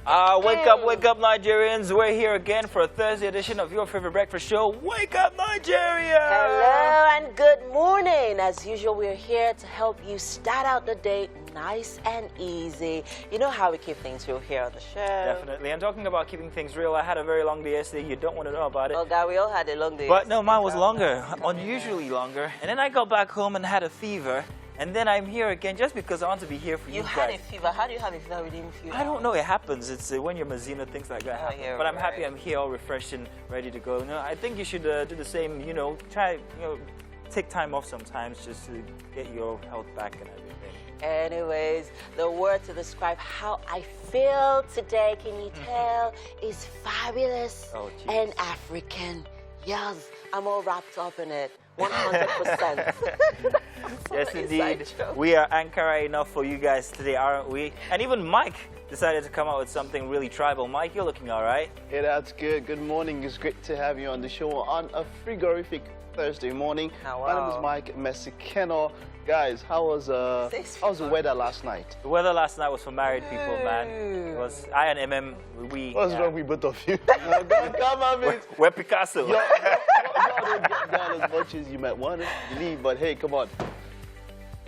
Wake up, Nigerians. We're here again for a Thursday edition of your favorite breakfast show, Wake Up Nigeria! Hello and good morning. As usual, we're here to help you start out the day nice and easy. You know how we keep things real here on the show. Definitely. And talking about keeping things real, I had a very long day yesterday. You don't want to know about it. Oh, God, we all had a long day. But no, mine was longer, unusually longer. And then I got back home and had a fever. And then I'm here again just because I want to be here for you guys. You had a fever. How do you have a fever within a few hours? I don't know. It happens. It's when you're Mazina, things like that happen. Yeah, but I'm happy I'm here all refreshed and ready to go. You know, I think you should do the same, you know, take time off sometimes just to get your health back and everything. Anyways, the word to describe how I feel today, can you tell, is fabulous and African. Yes, I'm all wrapped up in it. 100%. Yes, indeed. We are Ankara enough for you guys today, aren't we? And even Mike decided to come out with something really tribal. Mike, you're looking all right. Yeah, that's good. Good morning. It's great to have you on the show on a frigorific Thursday morning. Oh, wow. My name is Mike Mesikeno. Guys, how was the weather last night? The weather last night was for married people, man. It was I and MM. What's wrong with both of you? Come on, man. We're Picasso. Y'all don't get down as much as you might want to believe, but hey, come on.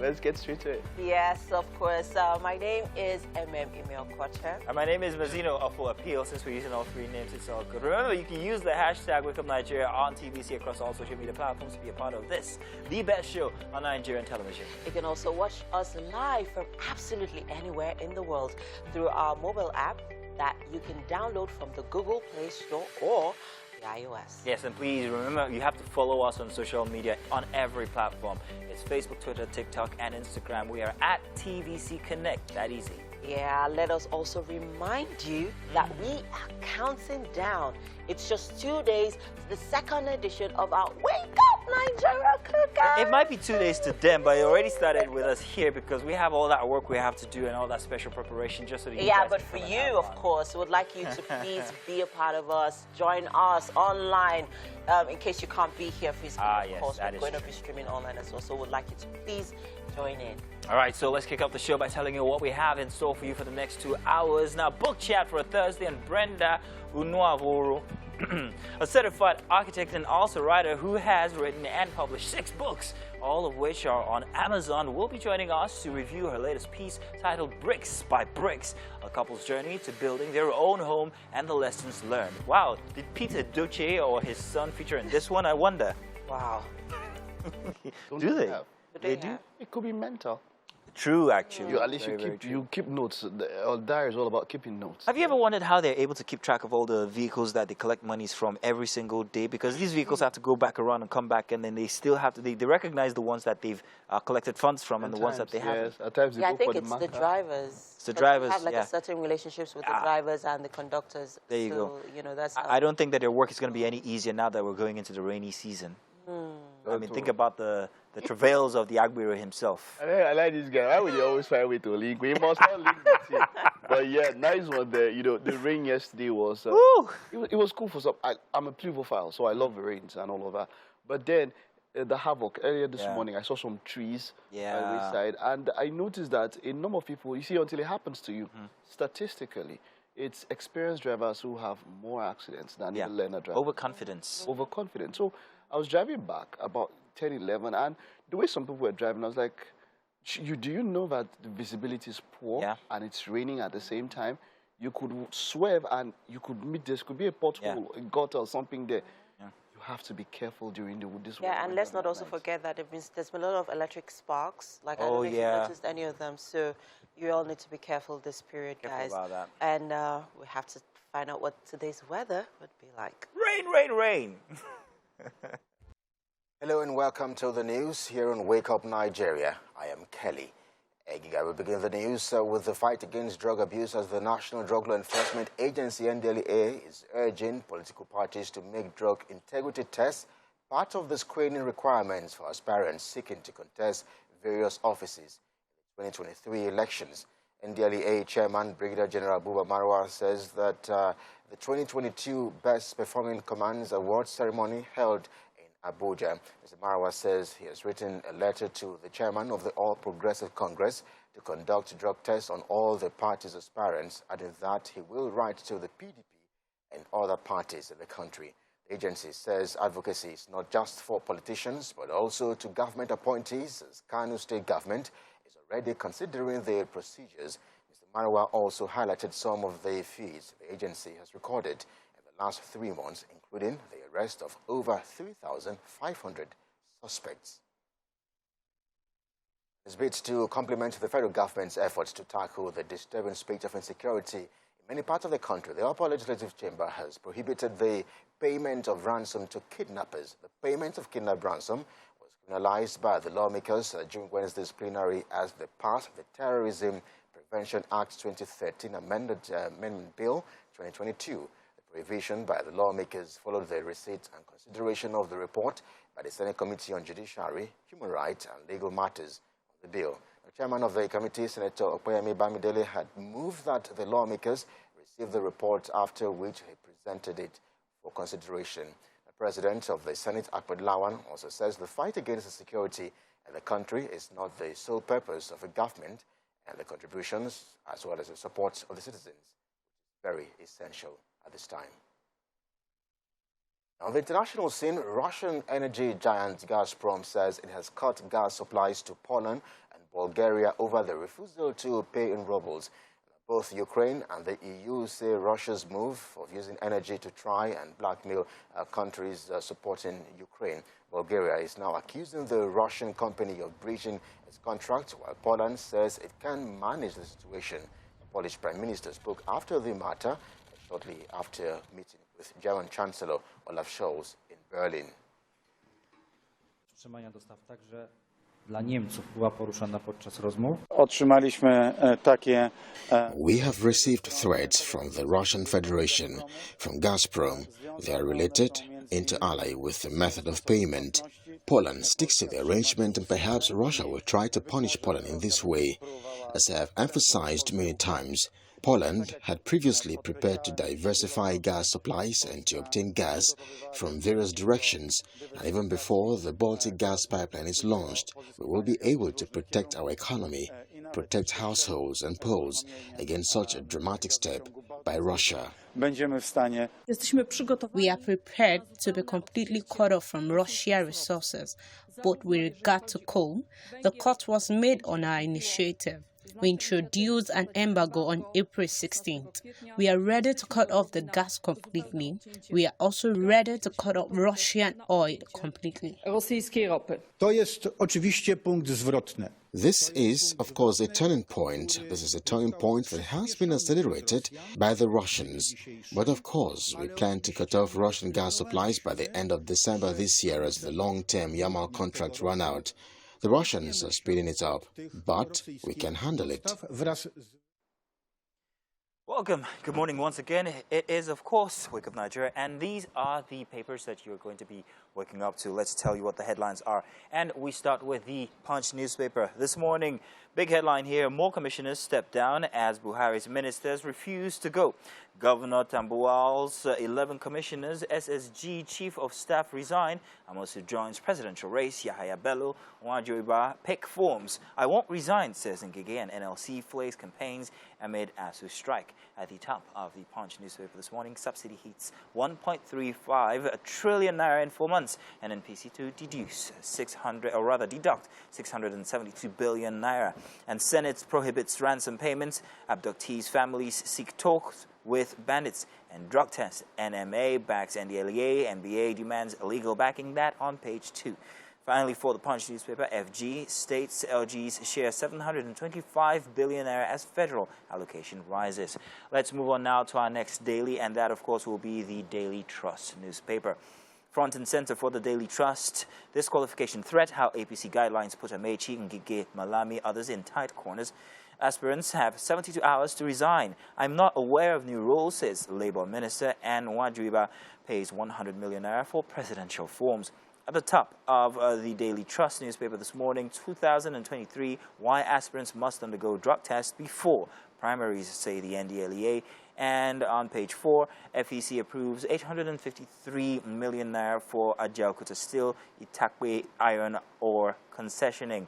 Let's get straight to it. Yes, of course. My name is Emil Kocher. And my name is Mazino for Appeal. Since we're using all three names, it's all good. Remember, you can use the hashtag Wake Up Nigeria on TVC across all social media platforms to be a part of this, the best show on Nigerian television. You can also watch us live from absolutely anywhere in the world through our mobile app that you can download from the Google Play Store or the iOS. Yes, and please remember, you have to follow us on social media on every platform. It's Facebook, Twitter, TikTok, and Instagram. We are at TVC Connect. That easy. Yeah, let us also remind you that we are counting down. It's just 2 days to the second edition of our Wake Up Nigeria Cookout. It might be 2 days to them, but it already started with us here because we have all that work we have to do and all that special preparation just so that you guys but for you, of course, we would like you to please be a part of us. Join us online in case you can't be here physically. Of course, we're going to be streaming online as well, so we would like you to please join in. All right, so let's kick off the show by telling you what we have in store for you for the next 2 hours. Now, book chat for a Thursday, and Brenda Unuavoro, a certified architect and also writer who has written and published 6 books, all of which are on Amazon, will be joining us to review her latest piece titled Bricks by Bricks, a couple's journey to building their own home and the lessons learned. Wow, did Peter Duce or his son feature in this one, I wonder? Wow. Do they? They do? It could be mental. True, actually. At least you keep notes. Our diary is all about keeping notes. Have you ever wondered how they're able to keep track of all the vehicles that they collect monies from every single day? Because these vehicles have to go back around and come back, and then they still have to, they recognize the ones that they've collected funds from and the ones that they haven't. At times they I go think for it's the drivers. It's the drivers, have like a certain relationships with the drivers and the conductors. There you go. You know, that's I don't think that their work is going to be any easier now that we're going into the rainy season. I mean, think about the travails of the Agbero himself. I like this guy. Why would he always find a way to link? We must not link the team. But yeah, nice one there. You know, the rain yesterday was... it was cool for some... I'm a pluviophile, so I love the rains and all of that. But then, the havoc, earlier this morning, I saw some trees by the wayside. And I noticed that a number of people, you see, until it happens to you, statistically, it's experienced drivers who have more accidents than even learner drivers. Overconfidence. Overconfidence. So I was driving back about 10, 11, and the way some people were driving, I was like, do you know that the visibility is poor and it's raining at the same time? You could swerve and you could meet, there could be a pothole, a gutter or something there. You have to be careful during this weather. Yeah, and let's not also forget that there's been a lot of electric sparks. Like, I don't know if you noticed any of them. So you all need to be careful this period, guys. About that. And we have to find out what today's weather would be like. Rain, rain, rain. Hello and welcome to the news here on Wake Up Nigeria. I am Kelly. Egiga will begin the news with the fight against drug abuse as the National Drug Law Enforcement Agency, NDLEA, is urging political parties to make drug integrity tests part of the screening requirements for aspirants seeking to contest various offices in the 2023 elections. NDLEA Chairman Brigadier General Buba Marwa says that the 2022 Best Performing Commands Award ceremony held in Abuja. Mr. Marwa says he has written a letter to the chairman of the All Progressive Congress to conduct drug tests on all the party's aspirants, adding that he will write to the PDP and other parties in the country. The agency says advocacy is not just for politicians, but also to government appointees, as Kano State government is already considering the procedures. Mr. Marwa also highlighted some of the feats the agency has recorded in the last 3 months, including the arrest of over 3,500 suspects. This bids to complement the federal government's efforts to tackle the disturbing spate of insecurity in many parts of the country. The Upper Legislative Chamber has prohibited the payment of ransom to kidnappers. The payment of kidnap ransom was criminalized by the lawmakers during Wednesday's plenary as they passed the Terrorism Prevention Act 2013 Amendment Bill 2022. The prohibition by the lawmakers followed the receipt and consideration of the report by the Senate Committee on Judiciary, Human Rights and Legal Matters on the bill. The chairman of the committee, Senator Okoyemi Bamidele, had moved that the lawmakers receive the report, after which he presented it for consideration. The president of the Senate, Akpad Lawan, also says the fight against insecurity in the country is not the sole purpose of a government, and the contributions as well as the support of the citizens is very essential at this time. On the international scene, Russian energy giant Gazprom says it has cut gas supplies to Poland and Bulgaria over the refusal to pay in rubles. Both Ukraine and the EU say Russia's move of using energy to try and blackmail countries supporting Ukraine. Bulgaria is now accusing the Russian company of breaching its contract, while Poland says it can manage the situation. The Polish Prime Minister spoke after the matter, shortly after meeting with German Chancellor Olaf Scholz in Berlin. We have received threats from the Russian Federation, from Gazprom. They are related, inter alia, with the method of payment. Poland sticks to the arrangement, and perhaps Russia will try to punish Poland in this way. As I have emphasized many times, Poland had previously prepared to diversify gas supplies and to obtain gas from various directions, and even before the Baltic gas pipeline is launched, we will be able to protect our economy, protect households and Poles against such a dramatic step by Russia. We are prepared to be completely cut off from Russian resources, but with regard to coal, the cut was made on our initiative. We introduced an embargo on April 16th. We are ready to cut off the gas completely. We are also ready to cut off Russian oil completely. This is, of course, a turning point. This is a turning point that has been accelerated by the Russians. But of course, we plan to cut off Russian gas supplies by the end of December this year as the long-term Yamal contract run out. The Russians are speeding it up, but we can handle it. Welcome. Good morning once again. It is, of course, Wake Up Nigeria, and these are the papers that you're going to be waking up to. Let's tell you what the headlines are. And we start with the Punch newspaper. This morning, big headline here: more commissioners step down as Buhari's ministers refuse to go. Governor Tambuwal's 11 commissioners, SSG Chief of Staff resign. Amosu joins presidential race. Yahaya Bello, Nwajuiba pick forms. I won't resign, says Ngige, and NLC flags campaigns amid ASU strike. At the top of the Punch newspaper this morning, subsidy hits 1.35 trillion naira in 4 months. And NPC to deduct 672 billion naira. And Senate prohibits ransom payments. Abductees' families seek talks with bandits. And drug test. NMA backs NDLEA. NBA demands legal backing. That on page 2. Finally, for the Punch newspaper, FG states LG's share 725 billion naira as federal allocation rises. Let's move on now to our next daily, and that, of course, will be the Daily Trust newspaper. Front and center for the Daily Trust: disqualification threat, how APC guidelines put Amechi, Ngige, Malami, others in tight corners. Aspirants have 72 hours to resign. I'm not aware of new rules, says Labour Minister, and Nwajuiba pays 100 million naira for presidential forms. At the top of the Daily Trust newspaper this morning, 2023, why aspirants must undergo drug tests before primaries, say the NDLEA. And on page 4, FEC approves 853 million naira for Ajaokuta Steel, Itakwe iron ore concessioning.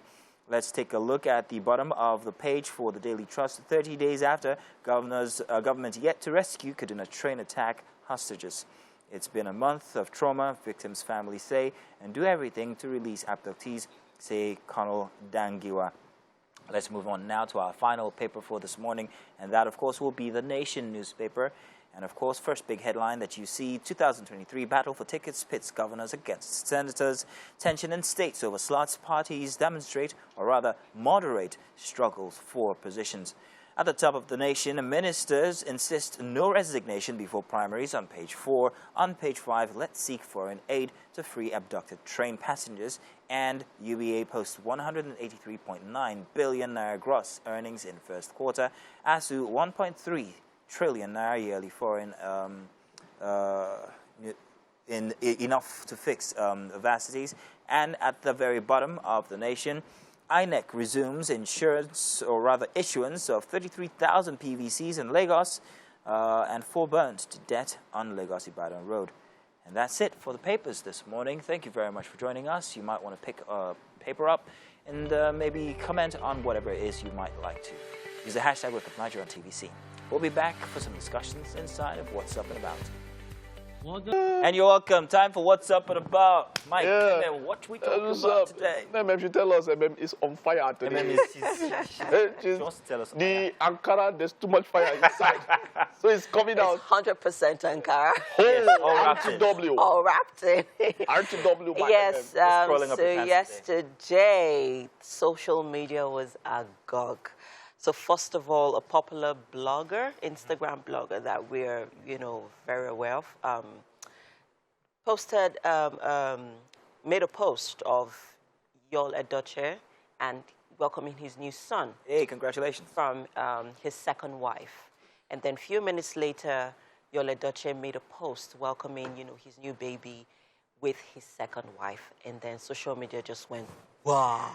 Let's take a look at the bottom of the page for the Daily Trust. 30 days after government yet to rescue Kaduna train attack hostages. It's been a month of trauma, victims' families say, and do everything to release abductees, say Colonel Dangiwa. Let's move on now to our final paper for this morning, and that, of course, will be the Nation newspaper. And, of course, first big headline that you see, 2023 battle for tickets pits governors against senators. Tension in states over slots. Parties demonstrate, or rather moderate, struggles for positions. At the top of the Nation, ministers insist no resignation before primaries on page 4. On page 5, let's seek foreign aid to free abducted train passengers. And UBA posts 183.9 billion naira gross earnings in first quarter. ASU 1.3 trillion naira yearly foreign enough to fix vacancies. And at the very bottom of the Nation, INEC resumes insurance, or rather issuance, of 33,000 PVCs in Lagos and 4 burned to death on Lagos-Ibadan Road. And that's it for the papers this morning. Thank you very much for joining us. You might want to pick a paper up and maybe comment on whatever it is you might like to. Use the hashtag Wake Up Nigeria on TVC. We'll be back for some discussions inside of What's Up and About. And you're welcome. Time for What's Up and About. Mike, what we talking about today? If you tell us, it's on fire today. She wants to tell us. The Ankara, there's too much fire inside. So it's coming out. 100% Ankara. All RTW. All wrapped in. RTW. Yes, so yesterday, social media was agog. So first of all, a popular blogger, Instagram blogger that we're, very aware of, posted, made a post of Yul Edochie and welcoming his new son. Hey, congratulations. From his second wife. And then a few minutes later, Yul Edochie made a post welcoming, his new baby with his second wife. And then social media just went, wow.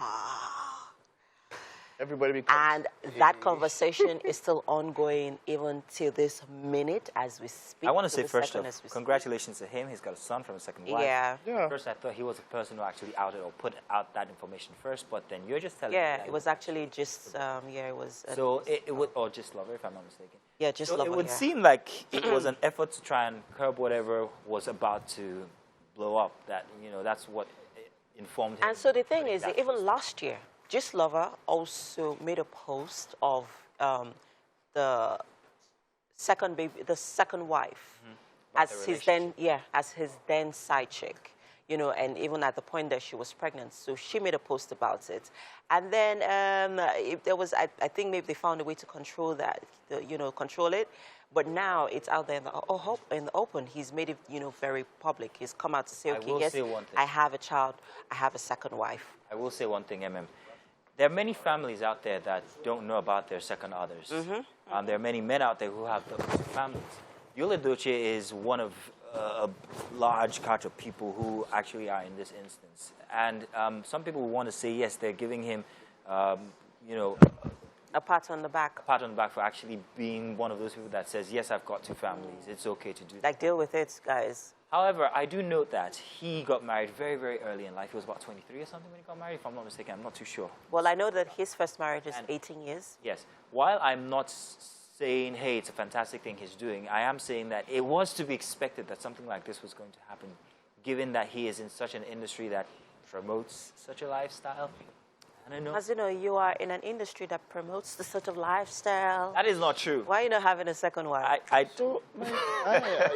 Everybody and that conversation is still ongoing even till this minute as we speak. I want to say first off, congratulations to him. He's got a son from a second wife. Yeah. First, I thought he was a person who actually outed or put out that information first, but then you're just telling me. Yeah, it was actually just, it was. So it would, or just Lover, if I'm not mistaken. Yeah, just Lover. It would seem like it was an effort to try and curb whatever was about to blow up. That, that's what informed him. And so the thing is, even last year, Just Lover also made a post of the second baby, the second wife, as his then side chick, and even at the point that she was pregnant. So she made a post about it, and then there was, I think maybe they found a way to control that, control it. But now it's out there in the open. He's made it, very public. He's come out to say, okay, yes, I have a child, I have a second wife. I will say one thing, There are many families out there that don't know about their second others. There are many men out there who have those families. Yul Edochie is one of a large catch of people who actually are in this instance. And some people want to say, yes, they're giving him, a pat on the back. A pat on the back for actually being one of those people that says, yes, I've got 2 families. It's okay to do that. Like, deal with it, guys. However, I do note that he got married very, very early in life. He was about 23 or something when he got married, if I'm not mistaken. I'm not too sure. Well, I know that his first marriage is 18 years. Yes. While I'm not saying, hey, it's a fantastic thing he's doing, I am saying that it was to be expected that something like this was going to happen, given that he is in such an industry that promotes such a lifestyle. I don't know. As you know, you are in an industry that promotes the sort of lifestyle. That is not true. Why are you not having a second wife?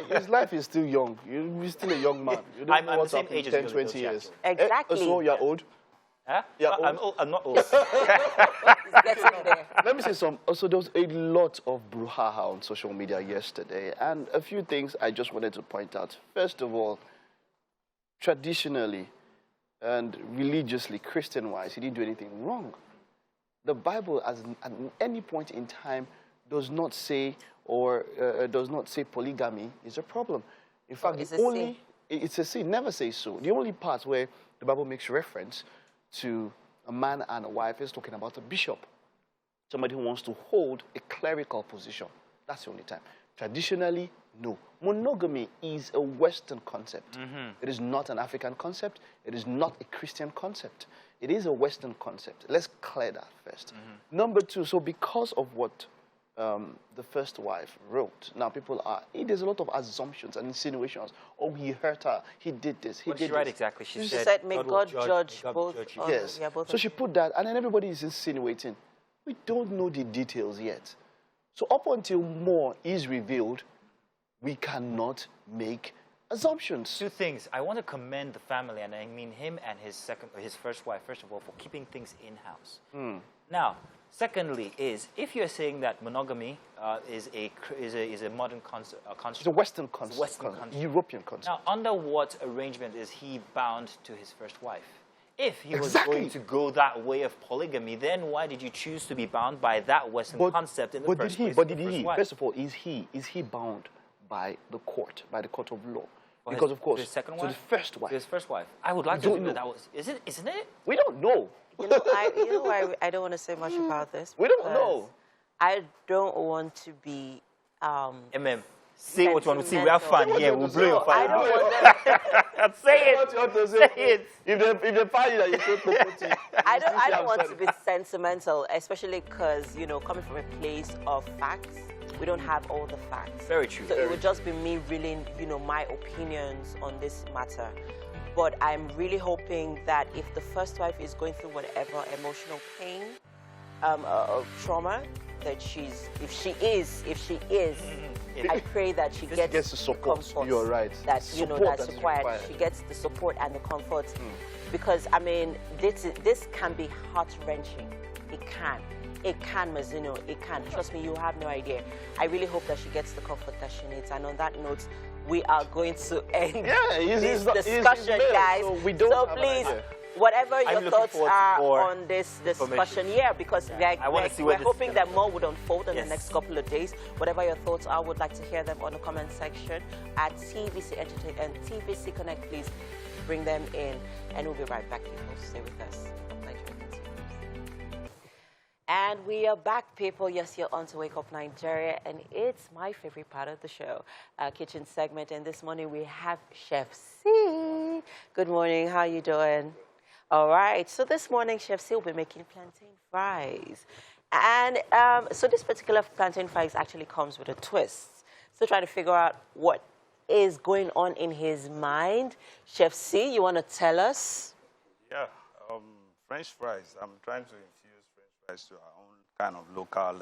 His life is still young. You're still a young man. You don't know what's up in 10, 20 years. Exactly. So you're old? Huh? Yeah, I'm old. I'm not old. He's getting there. Let me say some. Also, there was a lot of brouhaha on social media yesterday, and a few things I just wanted to point out. First of all, traditionally and religiously, Christian-wise, he didn't do anything wrong. The Bible, at any point in time, does not say polygamy is a problem. In fact, it's a sin. Never say so. The only part where the Bible makes reference to a man and a wife is talking about a bishop, somebody who wants to hold a clerical position. That's the only time. Traditionally, No. Monogamy is a Western concept. It is not an African concept. It is not a Christian concept. It is a Western concept. Let's clear that first. Number two, so because of what the first wife wrote, now people are, there's a lot of assumptions and insinuations. Oh, he hurt her. He did this. He What did did she write this. exactly? She said, may God judge God both. judge you. Yes. Yeah, both So of she you. put that, and then everybody is insinuating. We don't know the details yet. So up until more is revealed, we cannot make assumptions. Two things. I want to commend the family, and I mean him and his first wife, first of all, for keeping things in-house. Now, secondly, if you're saying that monogamy is a modern construct, It's a Western concept, Western concept. European concept. Now, under what arrangement is he bound to his first wife? If he was Exactly. going to go that way of polygamy, then why did you choose to be bound by that Western concept in the first place? But did he? First of all, is he bound by the court of law? For Because of course, his second so wife? the first wife. His first wife. I would like to think that was. Isn't it? We don't know. You know why I don't want to say much about this? We don't because know. I don't want to be... Say what you want to see. We have fun here. We'll blow your I fire. don't want Say it. What you want to Say it. If they find you that you say property, I don't want to be sentimental, especially because, coming from a place of facts, we don't have all the facts. Very true. So it would just be me reeling, my opinions on this matter. But I'm really hoping that if the first wife is going through whatever emotional pain, trauma, that if she is, I pray that she gets the support. comfort. You're right. That Support that's required. She gets the support and the comfort, because this can be heart wrenching. It can, Mazuno. It can. Trust me, you have no idea. I really hope that she gets the comfort that she needs. And on that note, we are going to end this discussion, guys. So we don't have please. an idea. Whatever your thoughts are on this discussion, because we're hoping that more would unfold in the next couple of days. Whatever your thoughts are, would like to hear them on the comment section at TVC Entertainment and TVC Connect. Please bring them in, and we'll be right back. People, stay with us. And we are back, people. Yes, you're on to Wake Up Nigeria, and it's my favorite part of the show, kitchen segment. And this morning we have Chef C. Good morning. How you doing? All right. So this morning, Chef C will be making plantain fries. And so this particular plantain fries actually comes with a twist. So trying to figure out what is going on in his mind. Chef C, you want to tell us? Yeah. French fries. I'm trying to infuse French fries to our own kind of local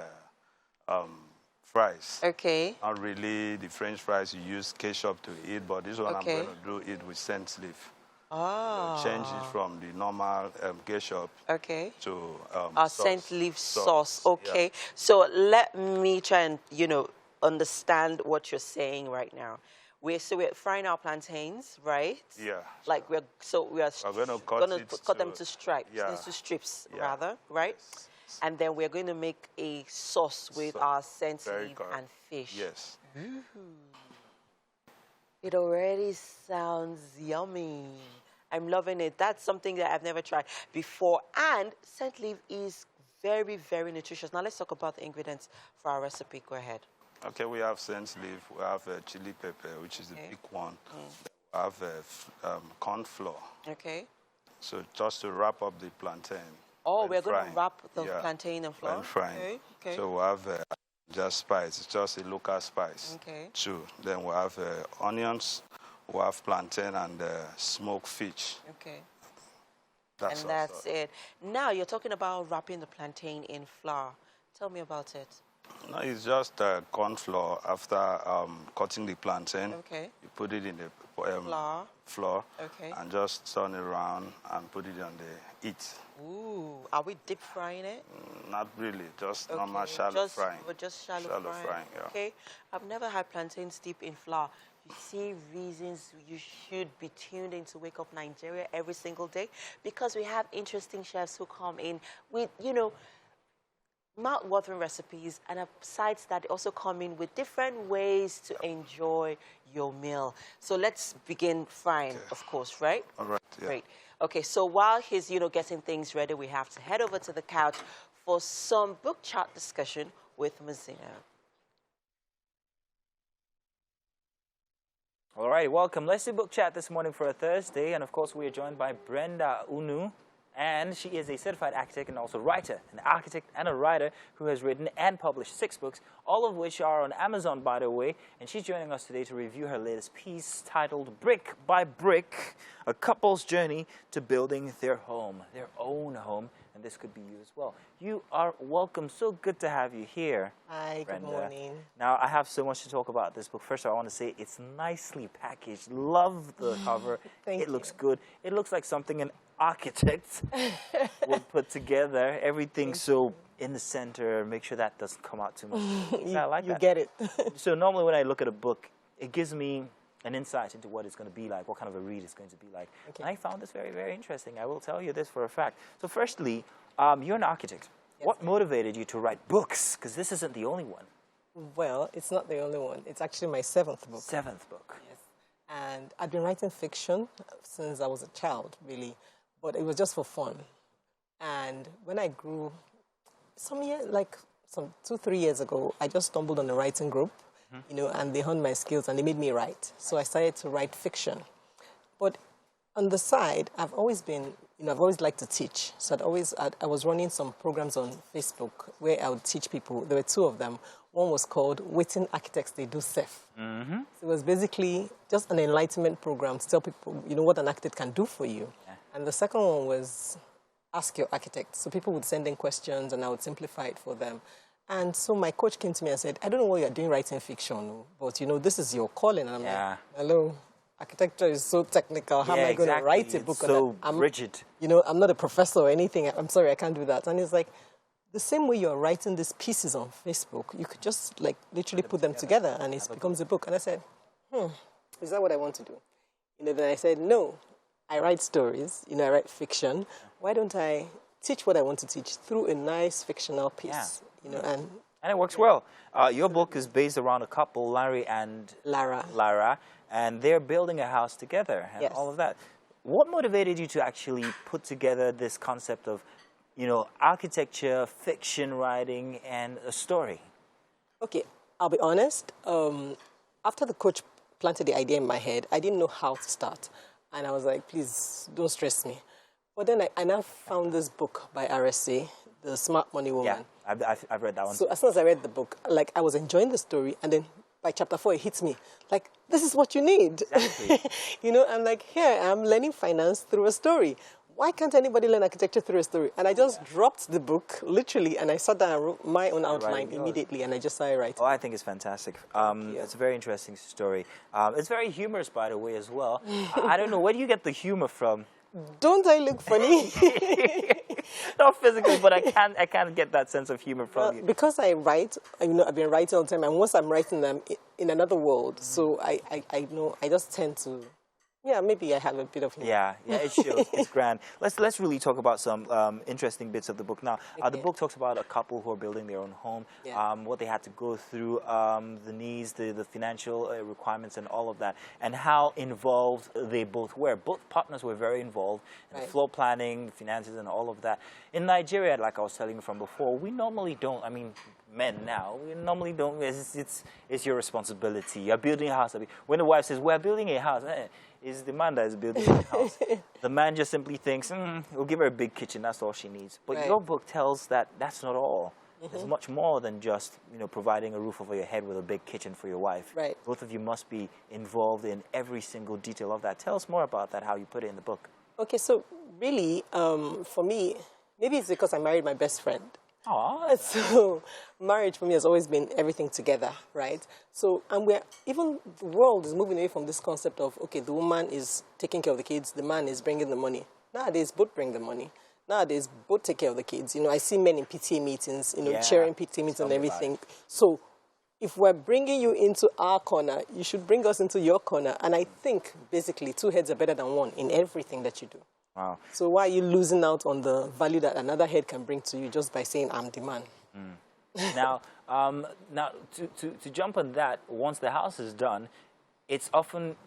fries. Okay. Not really the French fries you use ketchup to eat, but this one Okay. I'm going to do it with scent leaf. Oh. Change it from the normal ketchup to our scent leaf sauce. Okay. Yeah. So let me try and understand what you're saying right now. We're frying our plantains, right? Yeah. Like we are going to cut them to stripes, into strips rather, right? Yes. And then we're going to make a sauce with our scent leaf and fish. Yes. It already sounds yummy. I'm loving it. That's something that I've never tried before. And scent leaf is very, very nutritious. Now let's talk about the ingredients for our recipe. Go ahead. Okay, we have scent leaf. We have chili pepper, which is the big one. We have corn flour. Okay. So just to wrap up the plantain. Oh, we're going to wrap the plantain and flour? When frying. Okay. So we have just spice. It's just a local spice. Okay. Too. Then we have onions. We have plantain and smoked fish. Okay. That's it. Now you're talking about wrapping the plantain in flour. Tell me about it. No, it's just corn flour. After cutting the plantain, you put it in the flour, and just turn it around and put it on the heat. Ooh, are we deep frying it? Not really, just normal shallow frying. Just shallow frying. Yeah. Okay, I've never had plantains deep in flour. You see reasons you should be tuned in to Wake Up Nigeria every single day, because we have interesting chefs who come in with, mouth-watering recipes, and besides that, also come in with different ways to enjoy your meal. So let's begin frying, of course, right? All right. Yeah. Great. Okay, so while he's, getting things ready, we have to head over to the couch for some book chart discussion with Mazina. All right, welcome. Let's do book chat this morning for a Thursday. And of course, we are joined by Brenda Unu. And she is a certified architect and also writer, an architect and a writer who has written and published 6 books, all of which are on Amazon, by the way. And she's joining us today to review her latest piece titled Brick by Brick, a couple's journey to building their home, their own home. And this could be you as well. You are welcome. So good to have you here. Hi, Brenda. good morning. Now, I have so much to talk about this book. First of all, I want to say it's nicely packaged. Love the cover. It looks good. It looks like something an architect would put together. Everything so in the center. Make sure that doesn't come out too much. I like that. You get it. So normally when I look at a book, it gives me an insight into what it's going to be like, what kind of a read it's going to be like. Okay. And I found this very, very interesting. I will tell you this for a fact. So firstly, you're an architect. Yes, what motivated you to write books? Because this isn't the only one. Well, it's not the only one. It's actually my 7th book. 7th book. Yes. And I've been writing fiction since I was a child, really. But it was just for fun. And when I grew, some 2-3 years ago, I just stumbled on a writing group, you know, and they honed my skills and they made me write. So I started to write fiction. But on the side, I've always been, you know, I've always liked to teach. So I was running some programs on Facebook where I would teach people. There were 2 of them. One was called Waiting Architects They Do Safe. So it was basically just an enlightenment program to tell people, you know, what an architect can do for you. Yeah. And the second one was Ask Your Architect. So people would send in questions and I would simplify it for them. And so my coach came to me and said, I don't know what you're doing writing fiction, but, you know, this is your calling. And I'm like, hello, architecture is so technical. How am I going to write a book? It's so rigid. You know, I'm not a professor or anything. I'm sorry, I can't do that. And it's like, the same way you're writing these pieces on Facebook, you could just, like, literally put them together and it becomes a book. And I said, is that what I want to do? You know, then I said, no, I write stories, you know, I write fiction. Why don't I teach what I want to teach through a nice fictional piece, you know, and it works well. Your book is based around a couple, Larry and Lara, and they're building a house together and all of that. What motivated you to actually put together this concept of, you know, architecture, fiction writing, and a story? Okay, I'll be honest. After the coach planted the idea in my head, I didn't know how to start. And I was like, please, don't stress me. But then I now found this book by RSA, The Smart Money Woman. Yeah, I've read that one. So as soon as I read the book, like, I was enjoying the story. And then by chapter 4, it hits me. Like, this is what you need. Exactly. You know, I'm like, here, I'm learning finance through a story. Why can't anybody learn architecture through a story? And I just dropped the book, literally, and I sat down and wrote my own outline immediately, and I just started writing. Oh, I think it's fantastic. It's a very interesting story. It's very humorous, by the way, as well. I don't know, where do you get the humor from? Don't I look funny? Not physically, but I can't get that sense of humor from you. Because I write, you know, I've been writing all the time, and once I'm writing them in another world, so I know, I just tend to... Yeah, maybe I have a bit of humor. Yeah, it shows. It's grand. Let's really talk about some interesting bits of the book now. The book talks about a couple who are building their own home, what they had to go through, the needs, the financial requirements, and all of that, and how involved they both were. Both partners were very involved in the floor planning, finances, and all of that. In Nigeria, like I was telling you from before, we normally don't. I mean, men now, we normally don't. It's your responsibility. You're building a house. When the wife says, "We're building a house," it's the man that is building the house. The man just simply thinks, we'll give her a big kitchen, that's all she needs. But your book tells that that's not all. There's much more than just, you know, providing a roof over your head with a big kitchen for your wife. Right. Both of you must be involved in every single detail of that. Tell us more about that, how you put it in the book. Okay, so really, for me, maybe it's because I married my best friend. Aww. So marriage for me has always been everything together, right? So, and even the world is moving away from this concept of, okay, the woman is taking care of the kids, the man is bringing the money. Nowadays, both bring the money. Nowadays, both take care of the kids. You know, I see men in PTA meetings, you know, chairing PTA meetings and everything. So if we're bringing you into our corner, you should bring us into your corner. And I think, basically, 2 heads are better than 1 in everything that you do. Wow. So why are you losing out on the value that another head can bring to you just by saying, I'm the man? Now, to jump on that, once the house is done, it's often,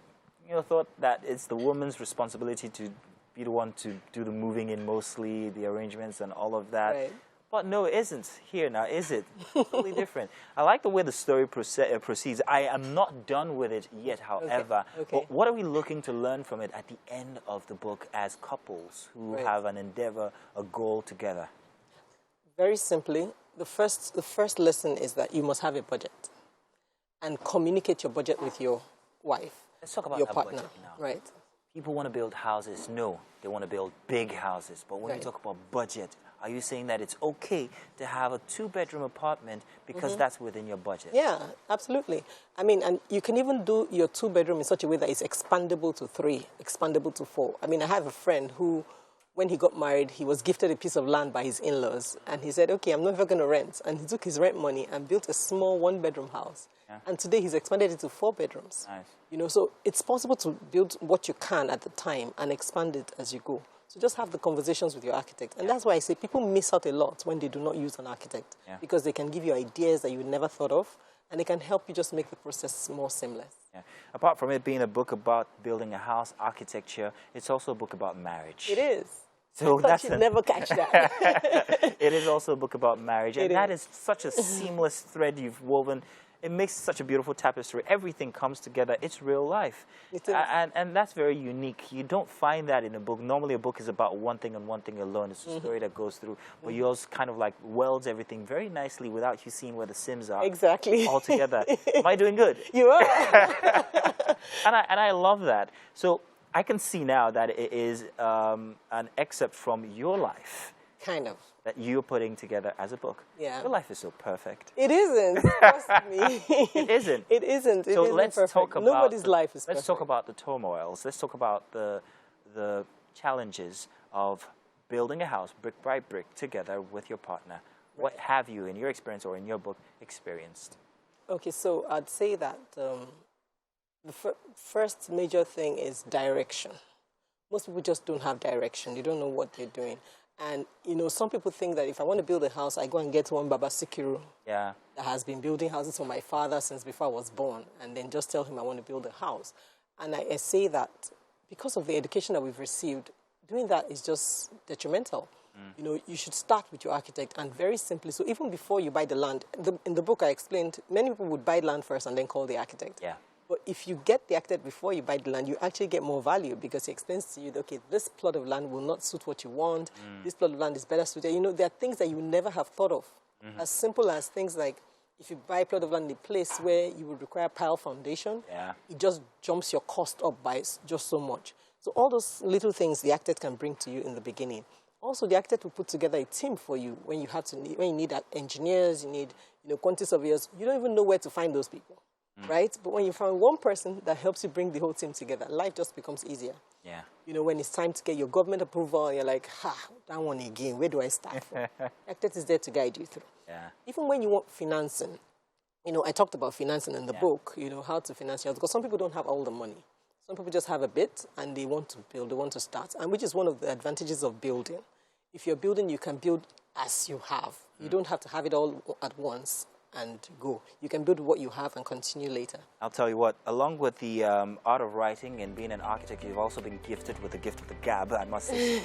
you know, thought that it's the woman's responsibility to be the one to do the moving in mostly, the arrangements and all of that. Right. But no, it isn't here now, is it? Totally different. I like the way the story proceeds. I am not done with it yet, however. Okay. But what are we looking to learn from it at the end of the book as couples who have an endeavor, a goal together? Very simply, the first lesson is that you must have a budget and communicate your budget with your wife. Let's talk about your that partner. budget now. Right. People want to build houses. No, they want to build big houses. But when we talk about budget, are you saying that it's okay to have a 2-bedroom apartment because that's within your budget? Yeah, absolutely. I mean, and you can even do your 2-bedroom in such a way that it's expandable to 3, expandable to 4. I mean, I have a friend who, when he got married, he was gifted a piece of land by his in-laws. And he said, okay, I'm never going to rent. And he took his rent money and built a small 1-bedroom house. Yeah. And today he's expanded it to 4 bedrooms. Nice. You know, so it's possible to build what you can at the time and expand it as you go. So just have the conversations with your architect. And that's why I say people miss out a lot when they do not use an architect. Yeah. Because they can give you ideas that you never thought of, and they can help you just make the process more seamless. Yeah. Apart from it being a book about building a house, architecture, it's also a book about marriage. It is. So that's you'd never catch that. It is also a book about marriage, and that is such a seamless thread you've woven. It makes such a beautiful tapestry. Everything comes together. It's real life. It is. And that's very unique. You don't find that in a book. Normally a book is about one thing and one thing alone. It's a story that goes through. But yours kind of like welds everything very nicely without you seeing where the Sims are. Exactly. All together. Am I doing good? You are. and I love that. So I can see now that it is an excerpt from your life. Kind of. That you're putting together as a book. Yeah. Your life is so perfect. It isn't. Trust me. It isn't. It isn't. It so isn't let's perfect. talk about Nobody's life is perfect. Let's talk about the turmoils. Let's talk about the challenges of building a house brick by brick together with your partner. Right. What have you, in your experience or in your book, experienced? Okay, so I'd say that the first major thing is direction. Most people just don't have direction. They don't know what they're doing. And, you know, some people think that if I want to build a house, I go and get one Baba Sikiru that has been building houses for my father since before I was born, and then just tell him I want to build a house. And I say that because of the education that we've received, doing that is just detrimental. You know, you should start with your architect, and very simply, so even before you buy the land, in the book I explained, many people would buy land first and then call the architect. Yeah. But if you get the architect before you buy the land, you actually get more value because he explains to you that, okay, this plot of land will not suit what you want. This plot of land is better suited. You know, there are things that you would never have thought of. As simple as things like if you buy a plot of land in a place where you would require pile foundation, it just jumps your cost up by just so much. So all those little things the architect can bring to you in the beginning. Also, the architect will put together a team for you when you need engineers, you need quantity surveyors. You don't even know where to find those people. Right? But when you find one person that helps you bring the whole team together, life just becomes easier. Yeah. You know, when it's time to get your government approval, you're like, that one again, where do I start from? Architect is there to guide you through. Yeah. Even when you want financing, you know, I talked about financing in the book, you know, how to finance your house, because some people don't have all the money. Some people just have a bit and they want to build, they want to start, and which is one of the advantages of building. If you're building, you can build as you have. You don't have to have it all at once and go. You can build what you have and continue later. I'll tell you what, along with the art of writing and being an architect, you've also been gifted with the gift of the gab, I must say.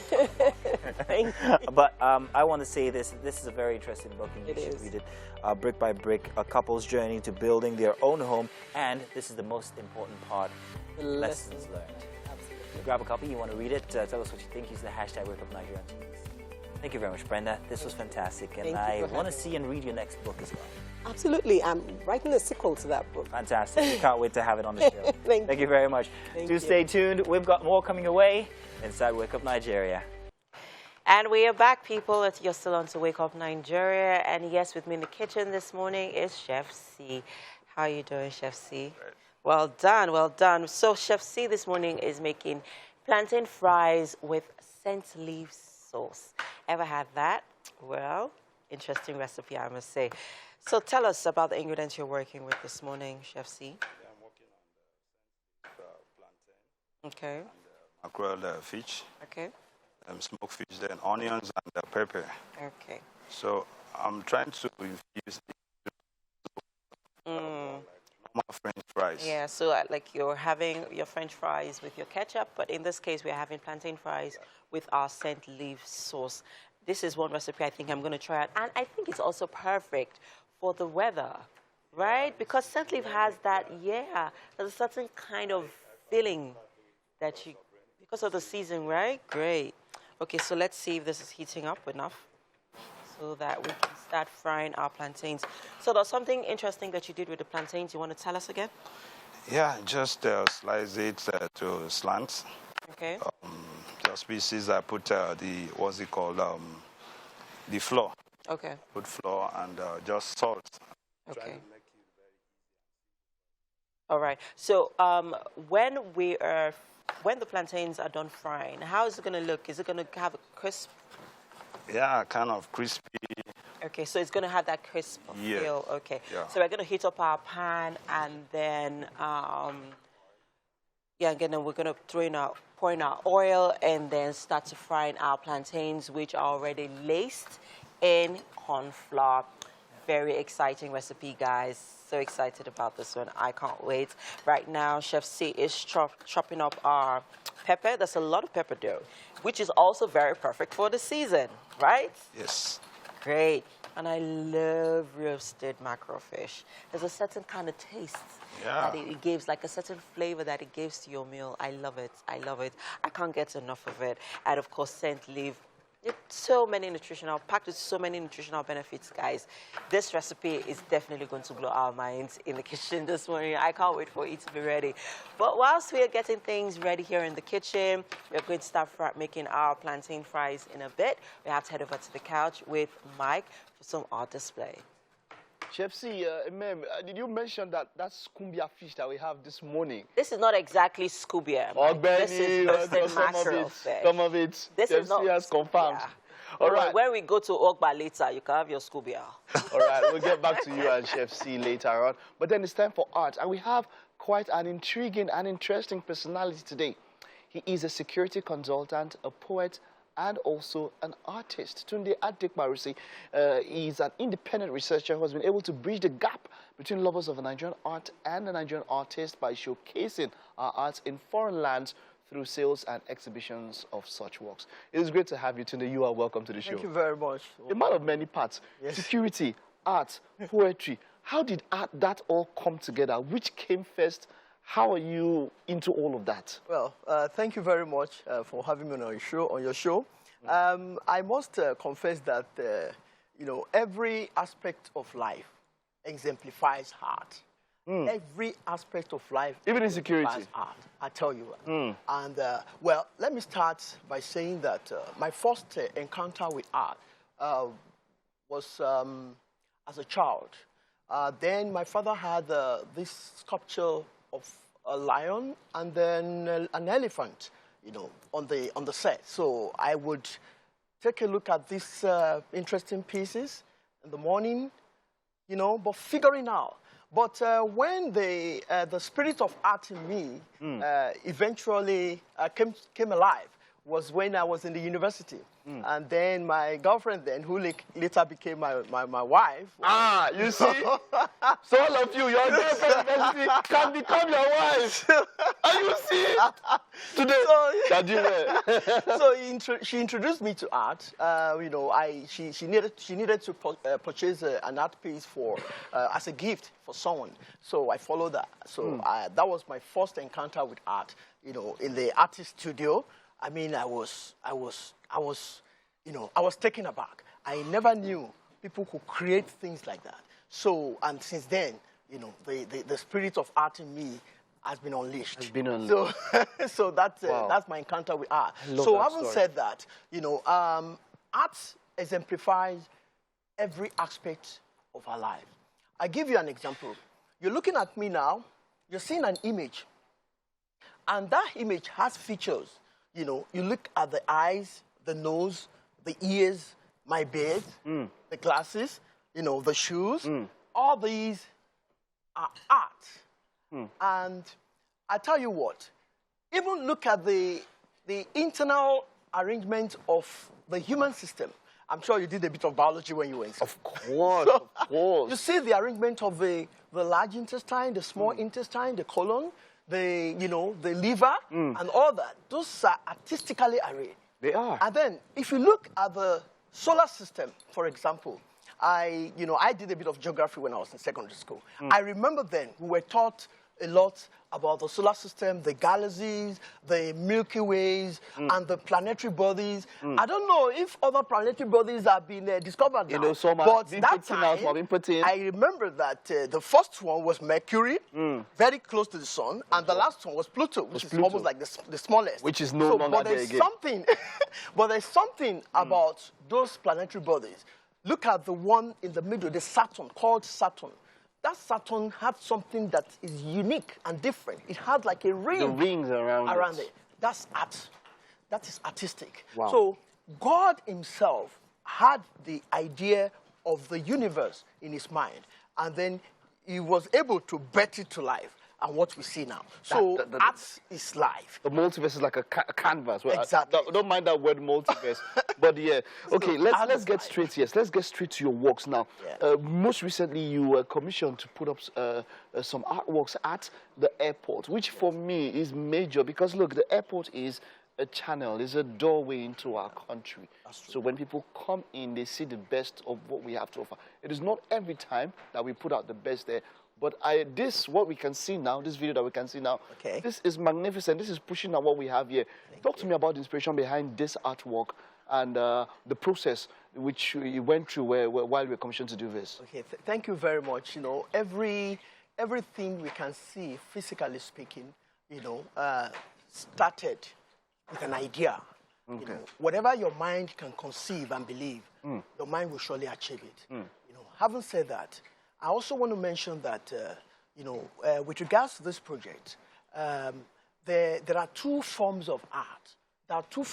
Thank you. But I want to say this is a very interesting book, and you should read it. Brick by brick, a couple's journey to building their own home, and this is the most important part, the lessons learned. Absolutely. Grab a copy, you want to read it, tell us what you think, use the hashtag #WakeUpNigeria. Thank you very much, Brenda. This was fantastic, and I want to see and read your next book as well. Absolutely. I'm writing a sequel to that book. Fantastic. We can't wait to have it on the show. Thank you very much. Do stay tuned. We've got more coming your way inside Wake Up Nigeria. And we are back, people. You're still on to Wake Up Nigeria. And yes, with me in the kitchen this morning is Chef C. How are you doing, Chef C? Great. Well done, well done. So Chef C this morning is making plantain fries with scent leaf sauce. Ever had that? Well, interesting recipe, I must say. So tell us about the ingredients you're working with this morning, Chef C. Yeah, I'm working on the plantain. Okay. And mackerel fish. Okay. Smoked fish, then onions and pepper. Okay. So I'm trying to infuse normal French fries. Yeah, so like you're having your French fries with your ketchup, but in this case we're having plantain fries with our scent leaf sauce. this is one recipe I think I'm going to try out. And I think it's also perfect for the weather, right? Because scent leaf has that, there's a certain kind of feeling that you, because of the season, right? Great. Okay, so let's see if this is heating up enough so that we can start frying our plantains. So there's something interesting that you did with the plantains. You want to tell us again? Yeah, just slice it to slants. Okay. Just pieces. I put what's it called? The flour. Okay. Put flour and just salt. Okay. All right. So when the plantains are done frying, how is it going to look? Is it going to have a crisp? Yeah, kind of crispy. Okay, so it's going to have that crisp feel. Okay. Yeah. So we're going to heat up our pan, and then again, we're going to pour in our oil, and then start to fry our plantains, which are already laced in corn flour. Very exciting recipe, guys. So excited about this one. I can't wait. Right now, Chef C is chopping up our pepper. There's a lot of pepper dough, which is also very perfect for the season, right? Yes. Great. And I love roasted macrofish. There's a certain kind of taste that it gives, like a certain flavor that it gives to your meal. I love it. I love it. I can't get enough of it. And of course, scent leaf. Packed with so many nutritional benefits, guys. This recipe is definitely going to blow our minds in the kitchen this morning. I can't wait for it to be ready. But whilst we are getting things ready here in the kitchen, we're going to start making our plantain fries in a bit. We have to head over to the couch with Mike for some art display. Chef C, ma'am, did you mention that scumbia fish that we have this morning? This is not exactly scumbia. This is roasted mackerel fish. Some of it. This Chef is not. C has confirmed. Yeah. All right. When we go to Ogba later, you can have your scumbia. All right, we'll get back to you and Chef C later on. But then it's time for art, and we have quite an intriguing and interesting personality today. He is a security consultant, a poet, and also an artist. Tunde Adekmarusi is an independent researcher who has been able to bridge the gap between lovers of Nigerian art and the Nigerian artist by showcasing our arts in foreign lands through sales and exhibitions of such works. It is great to have you, Tunde. You are welcome to the show. Thank you very much. A man of many parts, security, art, poetry. How did that all come together? Which came first? How are you into all of that? Well, thank you very much for having me on your show. I must confess that every aspect of life exemplifies art. Every aspect of life, even in security, art. I tell you. And well, let me start by saying that my first encounter with art was as a child. Then my father had this sculpture of a lion and then an elephant, on the set. So I would take a look at these interesting pieces in the morning, but figuring out. But when the spirit of art in me eventually came alive was when I was in the university. And then my girlfriend then, who later became my wife. Ah, you see? So all of you, your girlfriend can become your wife. And you see? Today, so she introduced me to art. She needed to purchase an art piece for as a gift for someone. So I followed that. So that was my first encounter with art. In the artist studio. I mean, I was taken aback. I never knew people could create things like that. So, and since then, the spirit of art in me has been unleashed. So that's my encounter with art. So having said that, art exemplifies every aspect of our life. I give you an example. You're looking at me now. You're seeing an image. And that image has features. You look at the eyes, the nose, the ears, my beard, the glasses, the shoes. All these are art. And I tell you what, even look at the internal arrangement of the human system. I'm sure you did a bit of biology when you were in school. Of course, of course. You see the arrangement of the large intestine, the small intestine, the colon, the liver, and all that. Those are artistically arrayed. They are. And then, if you look at the solar system, for example, I did a bit of geography when I was in secondary school. I remember then we were taught a lot about the solar system, the galaxies, the Milky Ways, and the planetary bodies. I don't know if other planetary bodies have been discovered now. But that time, I remember that the first one was Mercury, very close to the sun, and the last one was Pluto, which is almost like the smallest. Which is no longer there again. But there's something about those planetary bodies. Look at the one in the middle, the Saturn, called Saturn. That Saturn had something that is unique and different. It had like a ring. The rings around it. That's art. That is artistic. Wow. So God himself had the idea of the universe in his mind, and then he was able to bet it to life. And what we see now. So art is life. The multiverse is like a canvas. Well, exactly. Don't mind that word multiverse. But yeah. Okay, let's get straight here. Let's get straight to your works now. Yeah. Most recently, you were commissioned to put up some artworks at the airport, which for me is major because, look, the airport is a channel, is a doorway into our country. So when people come in, they see the best of what we have to offer. It is not every time that we put out the best there. But what we can see now, this video that we can see now, this is magnificent. This is pushing out what we have here. Talk to me about the inspiration behind this artwork and the process which you went through while we were commissioned to do this. Okay, thank you very much. You know, everything we can see, physically speaking, started with an idea. Okay. You know, whatever your mind can conceive and believe, your mind will surely achieve it. Having said that, I also want to mention that, with regards to this project, there are two forms of art. There are two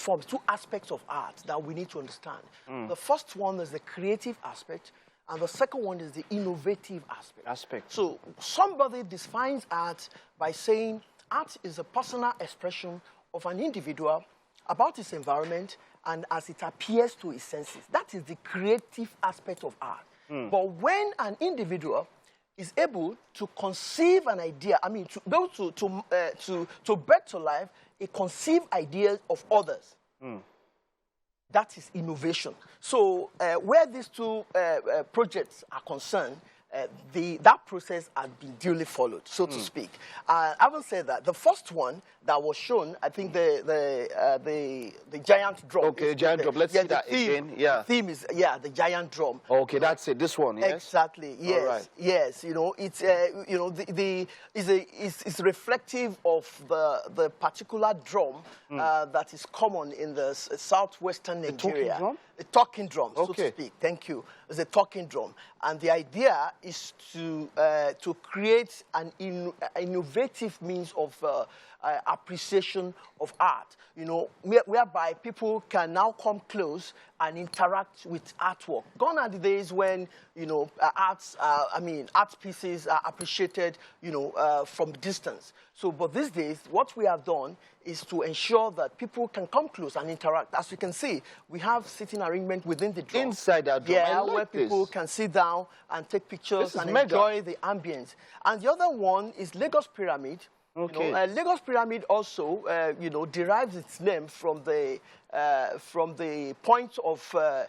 aspects of art that we need to understand. The first one is the creative aspect, and the second one is the innovative aspect. So somebody defines art by saying art is a personal expression of an individual about his environment and as it appears to his senses. That is the creative aspect of art. But when an individual is able to conceive an idea, to be able to bring to life a conceived idea of others, that is innovation. So where these two projects are concerned, that process has been duly followed, so to speak. Having said that, the first one that was shown, I think the giant drum. Okay, giant drum. Let's see that again. Yeah. The theme is the giant drum. Okay, that's it. This one. Yes. Exactly. Yes. All right. Yes. It's reflective of the particular drum that is common in the southwestern Nigeria. Talking drum? A talking drum, so to speak. Thank you. It's a talking drum, and the idea is to create an innovative means of appreciation of art. Whereby people can now come close and interact with artwork. Gone are the days when art pieces are appreciated from distance. So, but these days, what we have done is to ensure that people can come close and interact. As you can see, we have sitting arrangement within the drum. Inside that drum, yeah, where people can sit down and take pictures and enjoy the ambience. And the other one is Lagos Pyramid. Okay. Lagos Pyramid also, derives its name from the point of the.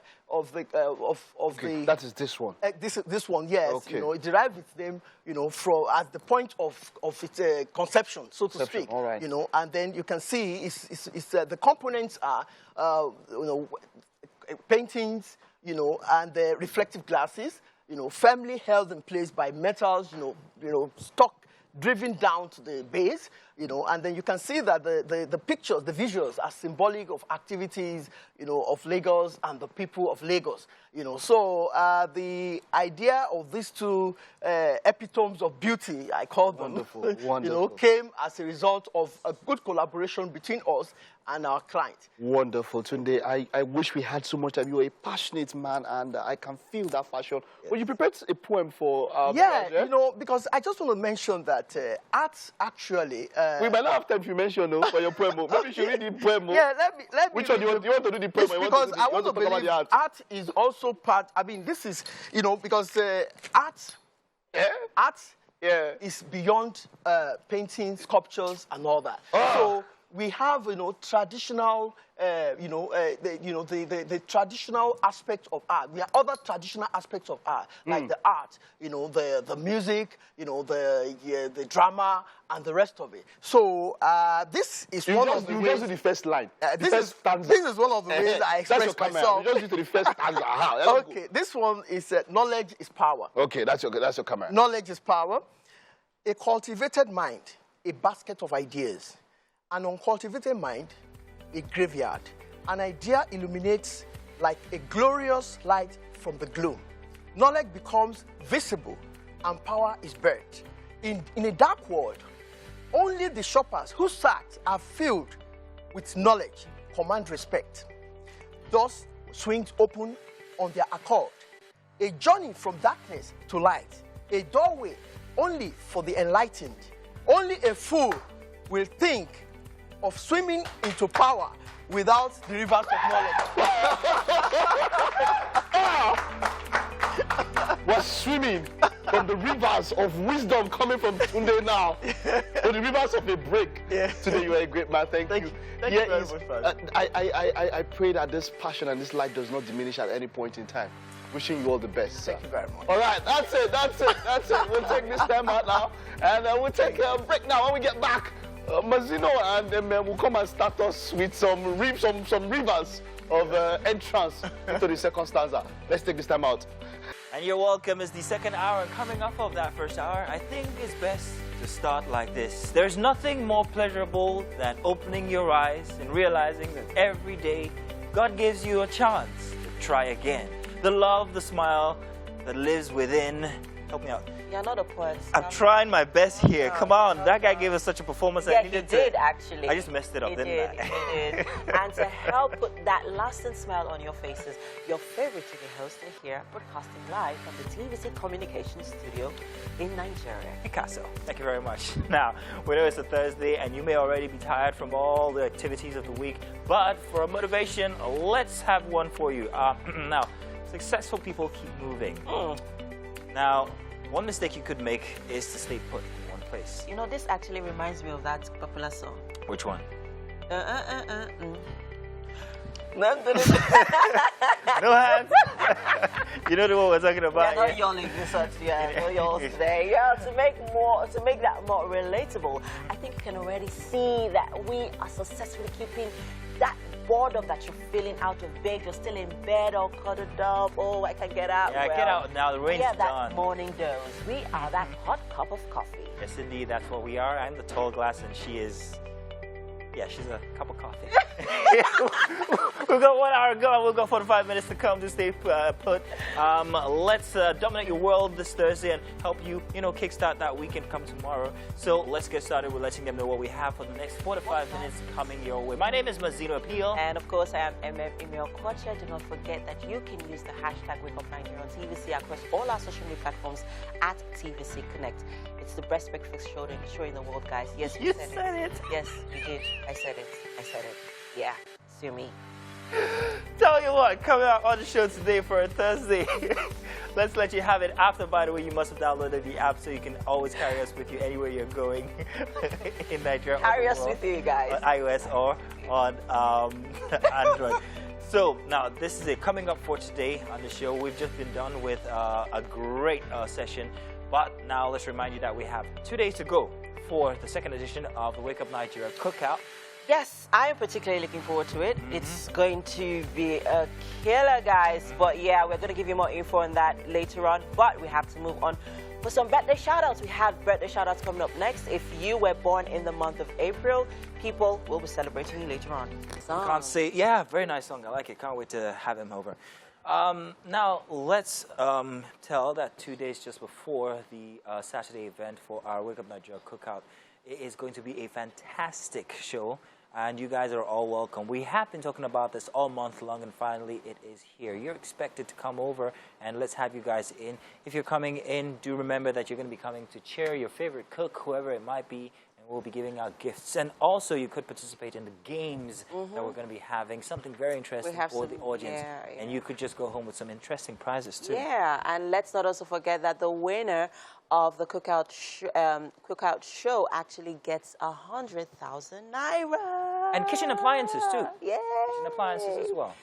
That is this one. This one, yes. Okay. It derives its name, from as the point of its conception, so to speak. All right. And then you can see the components are, paintings, and reflective glasses, firmly held in place by metals, stuck driven down to the base, and then you can see that the pictures, the visuals are symbolic of activities, of Lagos and the people of Lagos, So the idea of these two epitomes of beauty, I call them, Wonderful. Came as a result of a good collaboration between us and our client. Wonderful. Tunde, I wish we had so much time. You're a passionate man, and I can feel that passion. Yes. Well, you prepared a poem for because I just want to mention that art actually... we might not have time to mention, for your poem. Maybe you should read the poem. Yeah, let me... Which one do you want to do the poem? Because I want to believe art is also part... this is, because art... Yeah? Art is beyond painting, sculptures, and all that. Oh. So we have, traditional, the traditional aspect of art. We have other traditional aspects of art, like the art, the music, the drama, and the rest of it. So this is one of the ways. You just do the first line. This is one of the ways I express myself. You just do the first stanza. Okay, this one is knowledge is power. Okay, that's your camera. Knowledge is power. A cultivated mind, a basket of ideas. An uncultivated mind, a graveyard. An idea illuminates like a glorious light from the gloom. Knowledge becomes visible and power is birthed. In a dark world, only the shoppers whose sacks are filled with knowledge command respect. Doors swings open on their accord. A journey from darkness to light. A doorway only for the enlightened. Only a fool will think of swimming into power without the rivers of knowledge. We're swimming from the rivers of wisdom coming from Tunde now. To the rivers of a break. Yeah. Today you are a great man. Thank you. Thank you very much, Father. I pray that this passion and this light does not diminish at any point in time. Wishing you all the best. Thank you very much. All right, that's it. We'll take this time out now, and we'll take a break now. When we get back, Mazino and them will come and start us with some rivers of entrance into the second stanza. Let's take this time out. And you're welcome. It's the second hour, and coming off of that first hour, I think it's best to start like this. There's nothing more pleasurable than opening your eyes and realizing that every day God gives you a chance to try again. The love, the smile that lives within. Help me out. You're not a poet. I'm trying my best here. Come on. That guy gave us such a performance. Yeah, he did, actually. I just messed it up, didn't I? He did. And to help put that lasting smile on your faces, your favorite TV host is here, broadcasting live from the TVC Communications Studio in Nigeria. Picasso. Thank you very much. Now, we know it's a Thursday, and you may already be tired from all the activities of the week, but for a motivation, let's have one for you. Now, successful people keep moving. Now, one mistake you could make is to stay put in one place. You know, this actually reminds me of that popular song. Which one? No hands. You know the one we're talking about. Yeah, not yawning this one. Yeah, no yawns today. Yeah, to make that more relatable, I think you can already see that we are successfully keeping that boredom that you're feeling out of bed. You're still in bed all cuddled up. Oh, I can get out. Yeah, get out now. The rain's done. that morning dose. We are that hot cup of coffee. Yes, indeed. That's what we are. I'm the tall glass, and she is... Yeah, she's a cup of coffee. We've got 1 hour to go. We've got 45 minutes to come to stay put. Let's dominate your world this Thursday and help you, kickstart that weekend come tomorrow. So let's get started with letting them know what we have for the next 4 to 5 minutes coming your way. My name is Mazino Appeal. And of course, I am Emil Kocha. Do not forget that you can use the hashtag WakeUpNigeria on TVC across all our social media platforms at TVC Connect. It's the best breakfast show in the world, guys. Yes, you said it. Yes, you did. I said it. Yeah, sue me. Tell you what, coming out on the show today for a Thursday. Let's let you have it. After, by the way, you must have downloaded the app so you can always carry us with you anywhere you're going in Nigeria. Carry us with you, guys. On iOS or on Android. So now this is it. Coming up for today on the show, we've just been done with a great session. But now let's remind you that we have 2 days to go for the second edition of the Wake Up Nigeria Cookout. Yes, I am particularly looking forward to it. It's going to be a killer, guys. But yeah, we're going to give you more info on that later on. But we have to move on for some birthday shout-outs. We have birthday shout-outs coming up next. If you were born in the month of April, people will be celebrating you later on. Can't say, yeah, very nice song. I like it. Can't wait to have him over. Now, let's tell that 2 days just before the Saturday event for our Wake Up Nigeria Cookout, it is going to be a fantastic show, and you guys are all welcome. We have been talking about this all month long, and finally it is here. You're expected to come over, and let's have you guys in. If you're coming in, do remember that you're going to be coming to cheer your favorite cook, whoever it might be, and We'll be giving out gifts. And also, you could participate in the games that we're going to be having. Something very interesting for the audience. Yeah. And you could just go home with some interesting prizes, too. Yeah, and let's not also forget that the winner of the cookout show actually gets 100,000 naira. And kitchen appliances, too. Yeah. Kitchen appliances as well.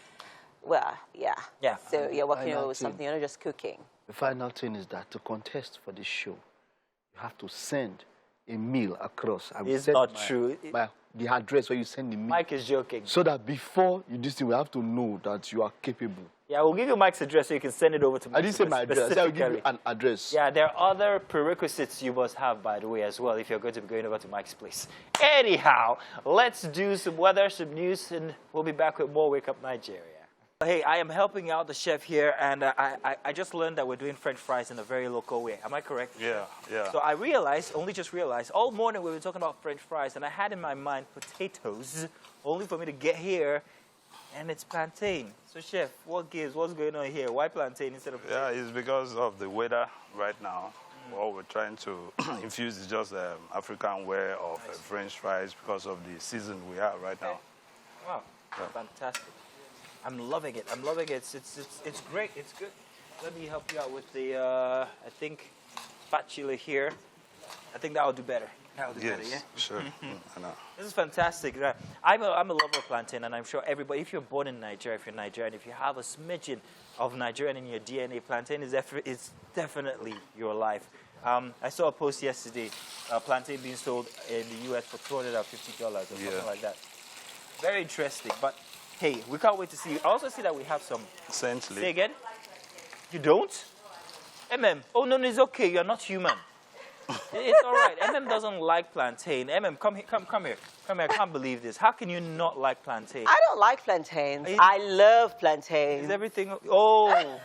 Well, yeah. Yeah. So you're working with something, you're not just cooking. The final thing is that to contest for this show, you have to send a meal across. It's not true. The address where you send the meal. Mike is joking. So that before you do this thing, we have to know that you are capable. Yeah, we'll give you Mike's address so you can send it over to Mike. I didn't say my address. I said I'll give you an address. Yeah, there are other prerequisites you must have, by the way, as well, if you're going to be going over to Mike's place. Anyhow, let's do some weather, some news, and we'll be back with more Wake Up Nigeria. Hey, I am helping out the chef here, and I just learned that we're doing French fries in a very local way. Am I correct? Yeah, yeah. So I just realized, all morning we were talking about French fries, and I had in my mind potatoes, only for me to get here, and it's plantain. So, chef, what gives? What's going on here? Why plantain instead of potato? Yeah, it's because of the weather right now. What we're trying to infuse is just the African way of French fries because of the season we are right now. Wow, fantastic. I'm loving it. I'm loving it. It's great. It's good. Let me help you out with the, I think, spatula here. I think that'll do better. That'll do better, yeah? Sure. I know. This is fantastic. I'm a lover of plantain, and I'm sure everybody, if you're born in Nigeria, if you're Nigerian, if you have a smidgen of Nigerian in your DNA, plantain is definitely your life. I saw a post yesterday, plantain being sold in the U.S. for $250 or something like that. Very interesting, but hey, we can't wait to see. I also see that we have some. Essentially. Say again? You don't? Oh, no, it's okay. You're not human. It's all right. Doesn't like plantain. Come here. Come here. I can't believe this. How can you not like plantain? I don't like plantains. I love plantains. Is everything... Oh...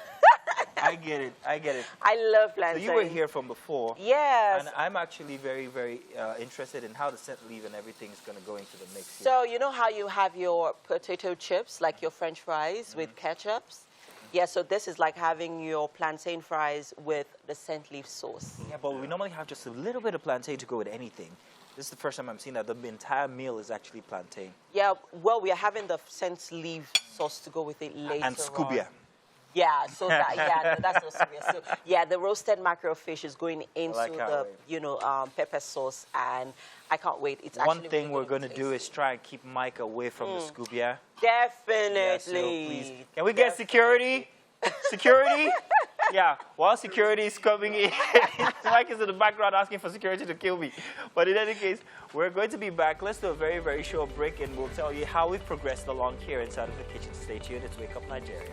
I get it. I love plantain. So you were here from before. Yes. And I'm actually very, very interested in how the scent leaf and everything is going to go into the mix here. So you know how you have your potato chips, like your French fries with ketchups? Yeah, so this is like having your plantain fries with the scent leaf sauce. Yeah, but we normally have just a little bit of plantain to go with anything. This is the first time I'm seeing that the entire meal is actually plantain. Yeah, well, we are having the scent leaf sauce to go with it later and scubia. Yeah, so that, that's not serious. So, yeah, the roasted mackerel fish is going into pepper sauce, and I can't wait. It's one thing we're going to do is try and keep Mike away from the scubia. Definitely. Yeah, so please, can we get security? Security? Yeah, while security is coming in, Mike is in the background asking for security to kill me. But in any case, we're going to be back. Let's do a very, very short break, and we'll tell you how we've progressed along here inside of the kitchen. Stay tuned. It's Wake Up Nigeria.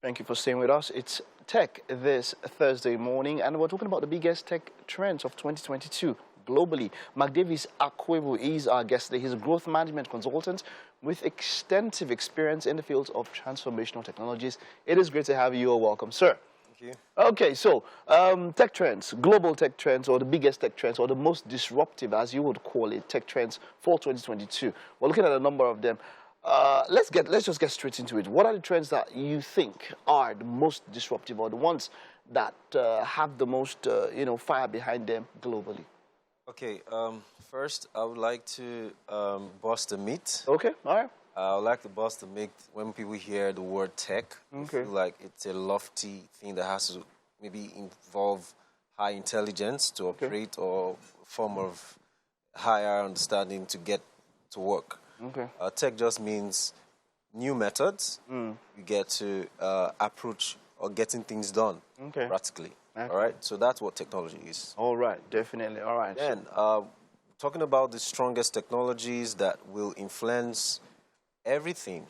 Thank you for staying with us. It's Tech this Thursday morning, and we're talking about the biggest tech trends of 2022 globally. McDavis Akwebu is our guest today. He's a growth management consultant with extensive experience in the fields of transformational technologies. It is great to have you. Welcome, sir. Thank you. Okay, so tech trends, global tech trends, or the biggest tech trends, or the most disruptive, as you would call it, tech trends for 2022. We're looking at a number of them. Let's just get straight into it. What are the trends that you think are the most disruptive, or the ones that have the most, fire behind them globally? Okay. First, I would like to bust a myth. Okay. All right. I would like to bust a myth when people hear the word tech. Okay. They feel like it's a lofty thing that has to maybe involve high intelligence to operate, or a form of higher understanding to get to work. Okay. Tech just means new methods you get to approach or getting things done practically. Okay. All right? So that's what technology is. All right. Definitely. All right. Then, talking about the strongest technologies that will influence everything,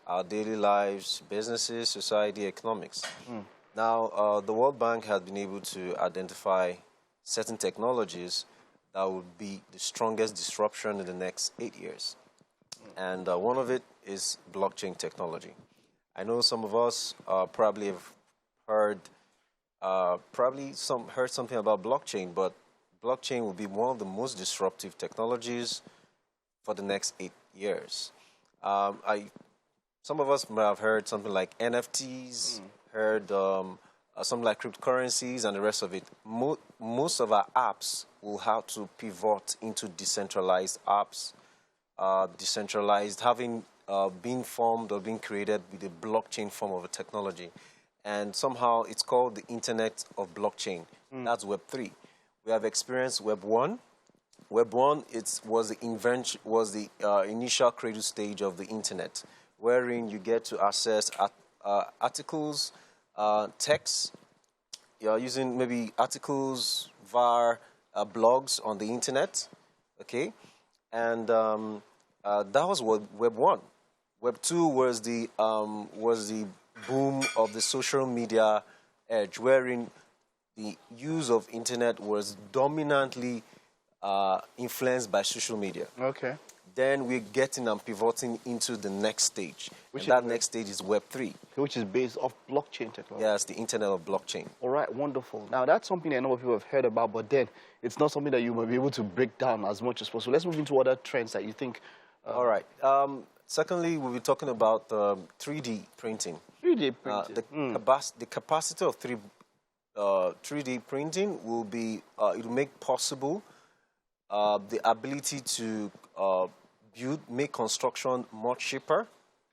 our daily lives, businesses, society, economics. Now, the World Bank has been able to identify certain technologies that would be the strongest disruption in the next 8 years. And one of it is blockchain technology. I know some of us probably have heard something about blockchain, but blockchain will be one of the most disruptive technologies for the next 8 years. Some of us might have heard something like NFTs, heard something like cryptocurrencies and the rest of it, most of our apps will have to pivot into decentralized apps, having been formed or been created with a blockchain form of a technology. And somehow it's called the Internet of Blockchain. That's Web 3. We have experienced Web 1. Web 1 was the initial cradle stage of the Internet, wherein you get to access articles, text. You're using maybe articles via blogs on the Internet, okay? And that was Web 1. Web 2 was the boom of the social media age, wherein the use of Internet was dominantly influenced by social media. Okay. Then we're getting and pivoting into the next stage. Next stage is Web 3. Which is based off blockchain technology. Yes, the Internet of Blockchain. All right, wonderful. Now, that's something that a number of people have heard about, but then it's not something that you might be able to break down as much as possible. Let's move into other trends that you think... All right. Secondly, we'll be talking about 3D printing. 3D printing. The capacity of 3D printing will be, it will make possible the ability to make construction much cheaper.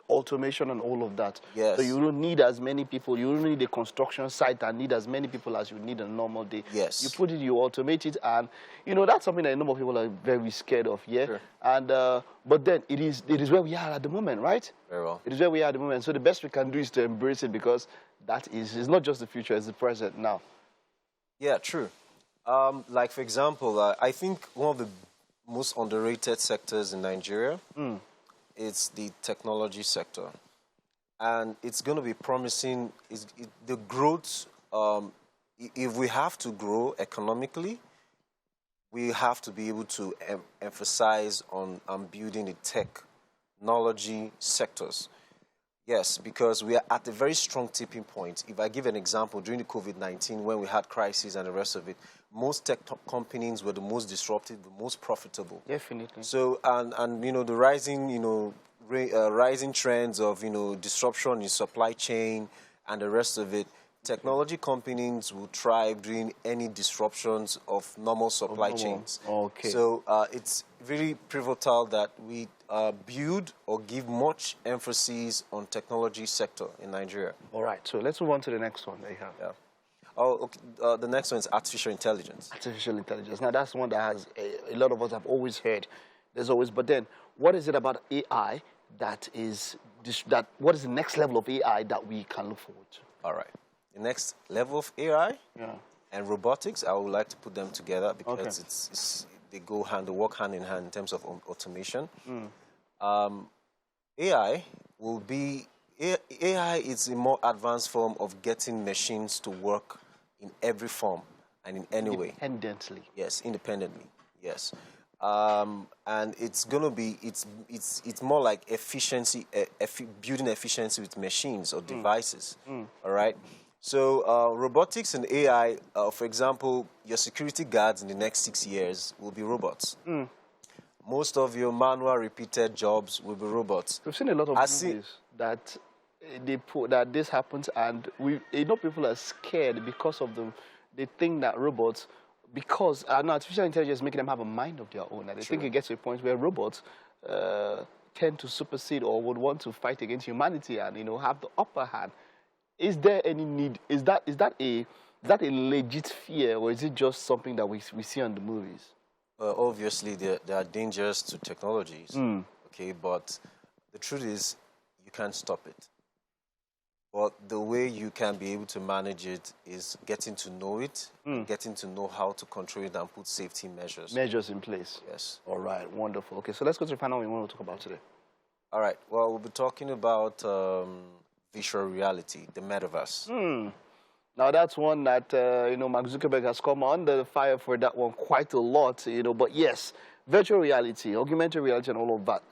Automation and all of that. Yes. So you don't need as many people. You don't need a construction site that need as many people as you need on a normal day. Yes. You put it, you automate it, and you know that's something that a number of people are very scared of. Yeah. Sure. And but then it is where we are at the moment, right? Very well. It is where we are at the moment. So the best we can do is to embrace it, because it's not just the future; it's the present now. Yeah, true. Like for example, I think one of the most underrated sectors in Nigeria. It's the technology sector, and it's going to be promising. The growth, if we have to grow economically, we have to be able to emphasize on building the technology sectors. Yes, because we are at a very strong tipping point. If I give an example, during the COVID-19, when we had crisis and the rest of it, most tech companies were the most disruptive, the most profitable. Definitely. So, and you know, the rising, rising trends of, disruption in supply chain and the rest of it, technology companies will thrive during any disruptions of normal supply chains. Okay. So it's really pivotal that we build or give much emphasis on technology sector in Nigeria. All right. So let's move on to the next one that you have. Yeah. Oh, okay. The next one is artificial intelligence. Artificial intelligence. Now, that's one that has a lot of us have always heard. There's always, but then, what is it about AI what is the next level of AI that we can look forward to? All right. The next level of AI and robotics, I would like to put them together because they work hand in hand in terms of automation. AI is a more advanced form of getting machines to work in every form and in any way. Independently. Yes, independently. Yes. And it's going to be, it's more like efficiency, building efficiency with machines or devices. All right. So robotics and AI, for example, your security guards in the next 6 years will be robots. Most of your manual repeated jobs will be robots. We've seen a lot of movies that that this happens, and people are scared because of them. They think that robots, because artificial intelligence is making them have a mind of their own, and they think it gets to a point where robots tend to supersede or would want to fight against humanity and have the upper hand. Is there any need? Is that a legit fear, or is it just something that we see on the movies? Obviously, there are dangers to technologies. Okay, but the truth is, you can't stop it. But the way you can be able to manage it is getting to know it, getting to know how to control it and put safety measures. Measures in place. Yes. All right, wonderful. Okay, so let's go to the panel we want to talk about today. All right, well, we'll be talking about virtual reality, the metaverse. Now, that's one that, Mark Zuckerberg has come under the fire for that one quite a lot, But yes, virtual reality, augmented reality and all of that.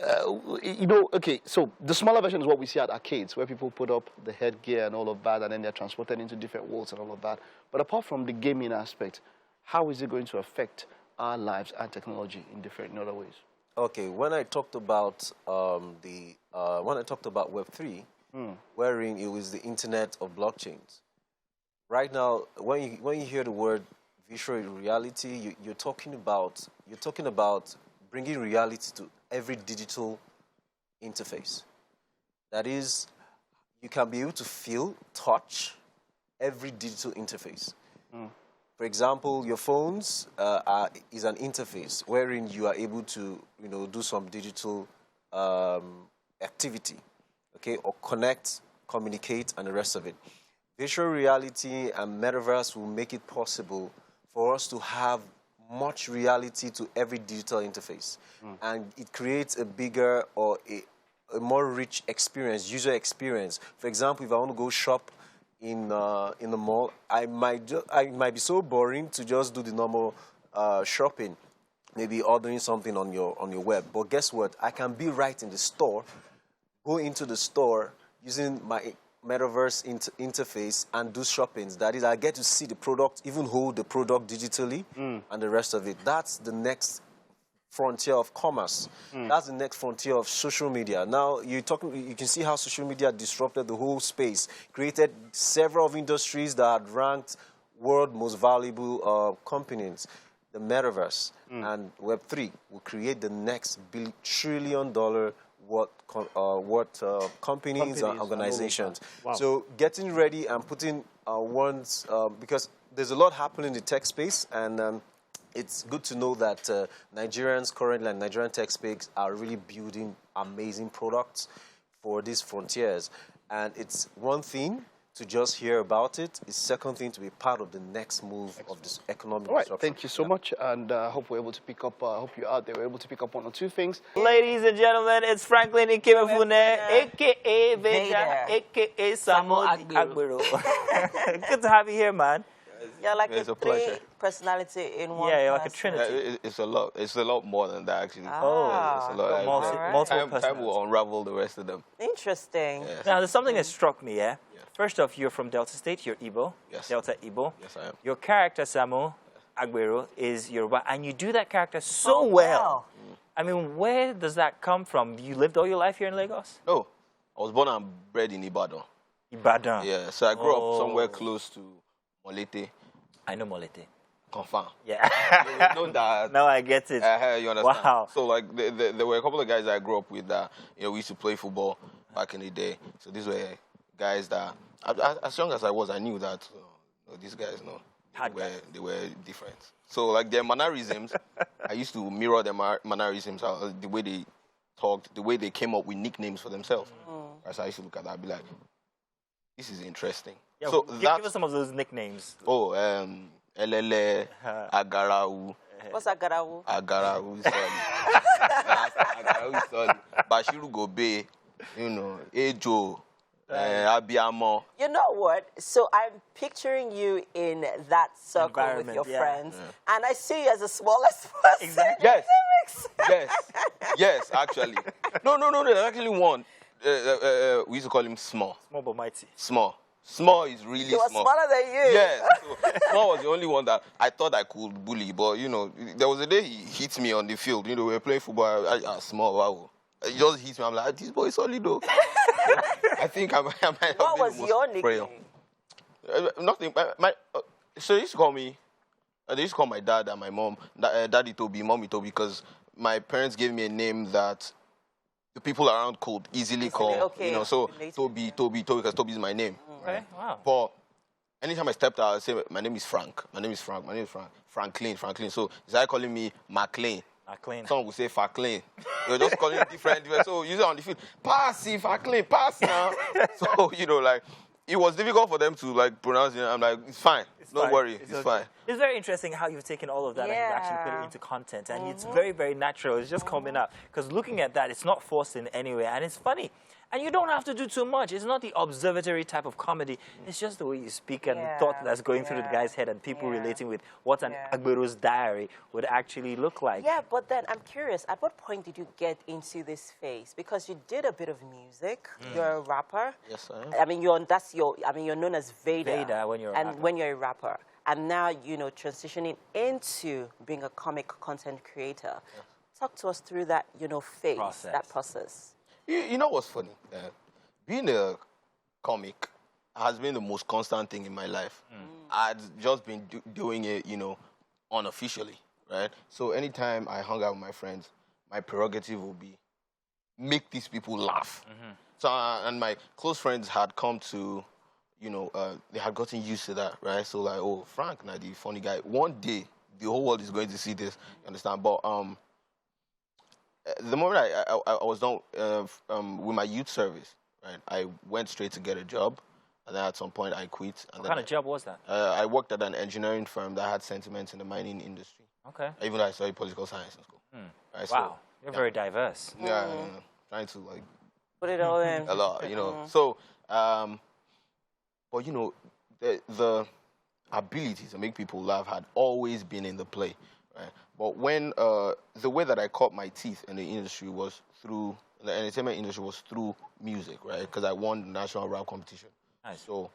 Okay, so the smaller version is what we see at arcades, where people put up the headgear and all of that, and then they're transported into different worlds and all of that. But apart from the gaming aspect, how is it going to affect our lives and technology in other ways? Okay, when I talked about Web3, wherein it was the Internet of Blockchains, right now, when you hear the word visual reality, you're talking about bringing reality to every digital interface. That is, you can be able to feel, touch every digital interface. For example, your phones is an interface wherein you are able to, do some digital activity, okay, or connect, communicate, and the rest of it. Virtual reality and metaverse will make it possible for us to have much reality to every digital interface. And it creates a bigger or a more rich experience, user experience. For example, if I want to go shop in the mall, I might be so boring to just do the normal shopping, maybe ordering something on your web. But guess what? I can be right in the store, go into the store using my metaverse interface and do shoppings. That is, I get to see the product, even hold the product digitally, and the rest of it. That's the next frontier of commerce. That's the next frontier of social media. Now, you can see how social media disrupted the whole space, created several of industries that had ranked world most valuable companies. The metaverse and Web3 will create the next trillion-dollar companies and organizations. Wow. So getting ready and putting because there's a lot happening in the tech space, and it's good to know that Nigerians currently and Nigerian tech space are really building amazing products for these frontiers. And it's one thing to just hear about it. It's second thing to be part of the next move of this economic disruption. Thank you so much, and I hope we're able to pick up, I hope you out there were able to pick up one or two things. Ladies and gentlemen, it's Franklin Ikemefune, a.k.a. Veda, a.k.a. Samuel Agbero. Good to have you here, man. You're like It's a a pleasure. personality in one. Yeah, you're like a person. trinity. It's a lot more than that, actually. Ah, It's a lot. Multiple Time personalities. will unravel the rest of them. interesting. Yes. Now, there's something that struck me, yeah? First off, you're from Delta State, you're Igbo. Yes. Delta Igbo. Yes, I am. Your character, Samuel Agbero, is Yoruba, and you do that character so well. I mean, where does that come from? You lived all your life here in Lagos? No, I was born and bred in Ibadan. Ibadan. Yeah, so I grew up somewhere close to Molete. I know Molete. Confirm. Yeah. You know that. Now I get it. You understand? Wow. So, like, there were a couple of guys that I grew up with that, we used to play football back in the day. So these were guys that, as young as I was, I knew that these guys, they were different. So, like, their mannerisms, I used to mirror their mannerisms, the way they talked, the way they came up with nicknames for themselves. So I used to look at that and be like, this is interesting. Yeah, so give us some of those nicknames. Elele, Agarau. What's Agarawu? Agarawu is Agarawu is Bashiru Gobe, Ejo, Abiamo. You know what? So I'm picturing you in that circle with your friends, and I see you as the smallest person. Exactly. Yes. Yes, actually. No, there's actually one. We used to call him Small. Small but mighty. Small is really He was small. smaller than you. Yes. So Small was the only one that I thought I could bully, but there was a day he hit me on the field. We were playing football. Small, wow. He just hit me. I'm like, this boy is solid though. I think I might have What was your nickname? Nothing. So they used to call me. They used to call my dad and my mom, Daddy Toby, Mommy Toby, because my parents gave me a name that the people around could easily call. Okay. So Toby, because Toby is my name. Okay, wow. But anytime I stepped out, I say, my name is Frank. Franklin. So they started calling me McLean. Someone would say Franklin. They were just calling it different. So usually on the field, pass, Franklin, pass now. So, it was difficult for them to pronounce it. I'm like, it's fine. Don't worry, it's fine. It's very interesting how you've taken all of that and you've actually put it into content. And it's very, very natural. It's just coming up. Because looking at that, it's not forced in any way. And it's funny. And you don't have to do too much. It's not the observatory type of comedy. It's just the way you speak and the thought that's going through the guy's head and people relating with what an Agbero's diary would actually look like. Yeah, but then I'm curious, at what point did you get into this phase? Because you did a bit of music. You're a rapper. Yes, I am. I mean, you're known as Veda. When you're a rapper. when you're a rapper. And now, transitioning into being a comic content creator. Yeah. Talk to us through that, that process. You know what's funny? Being a comic has been the most constant thing in my life. I'd just been doing it, you know, unofficially, right? So anytime I hung out with my friends, my prerogative would be make these people laugh. So, and my close friends had come to, you know, they had gotten used to that, right? So like, oh, Frank, now the funny guy. One day, the whole world is going to see this, you understand? But the moment I was done with my youth service, right, I went straight to get a job. And then at some point, I quit. And what kind of job was that? I worked at an engineering firm that had sentiments in the mining industry. Okay. Even though I studied political science in school. Right, wow, so, you're very diverse. Yeah, trying to like put it all in. A lot, you know. So, but you know, the ability to make people laugh had always been in the play, right? But when the way that I caught my teeth in the industry was through the entertainment industry was through music, right? Because I won the national rap competition. Nice. So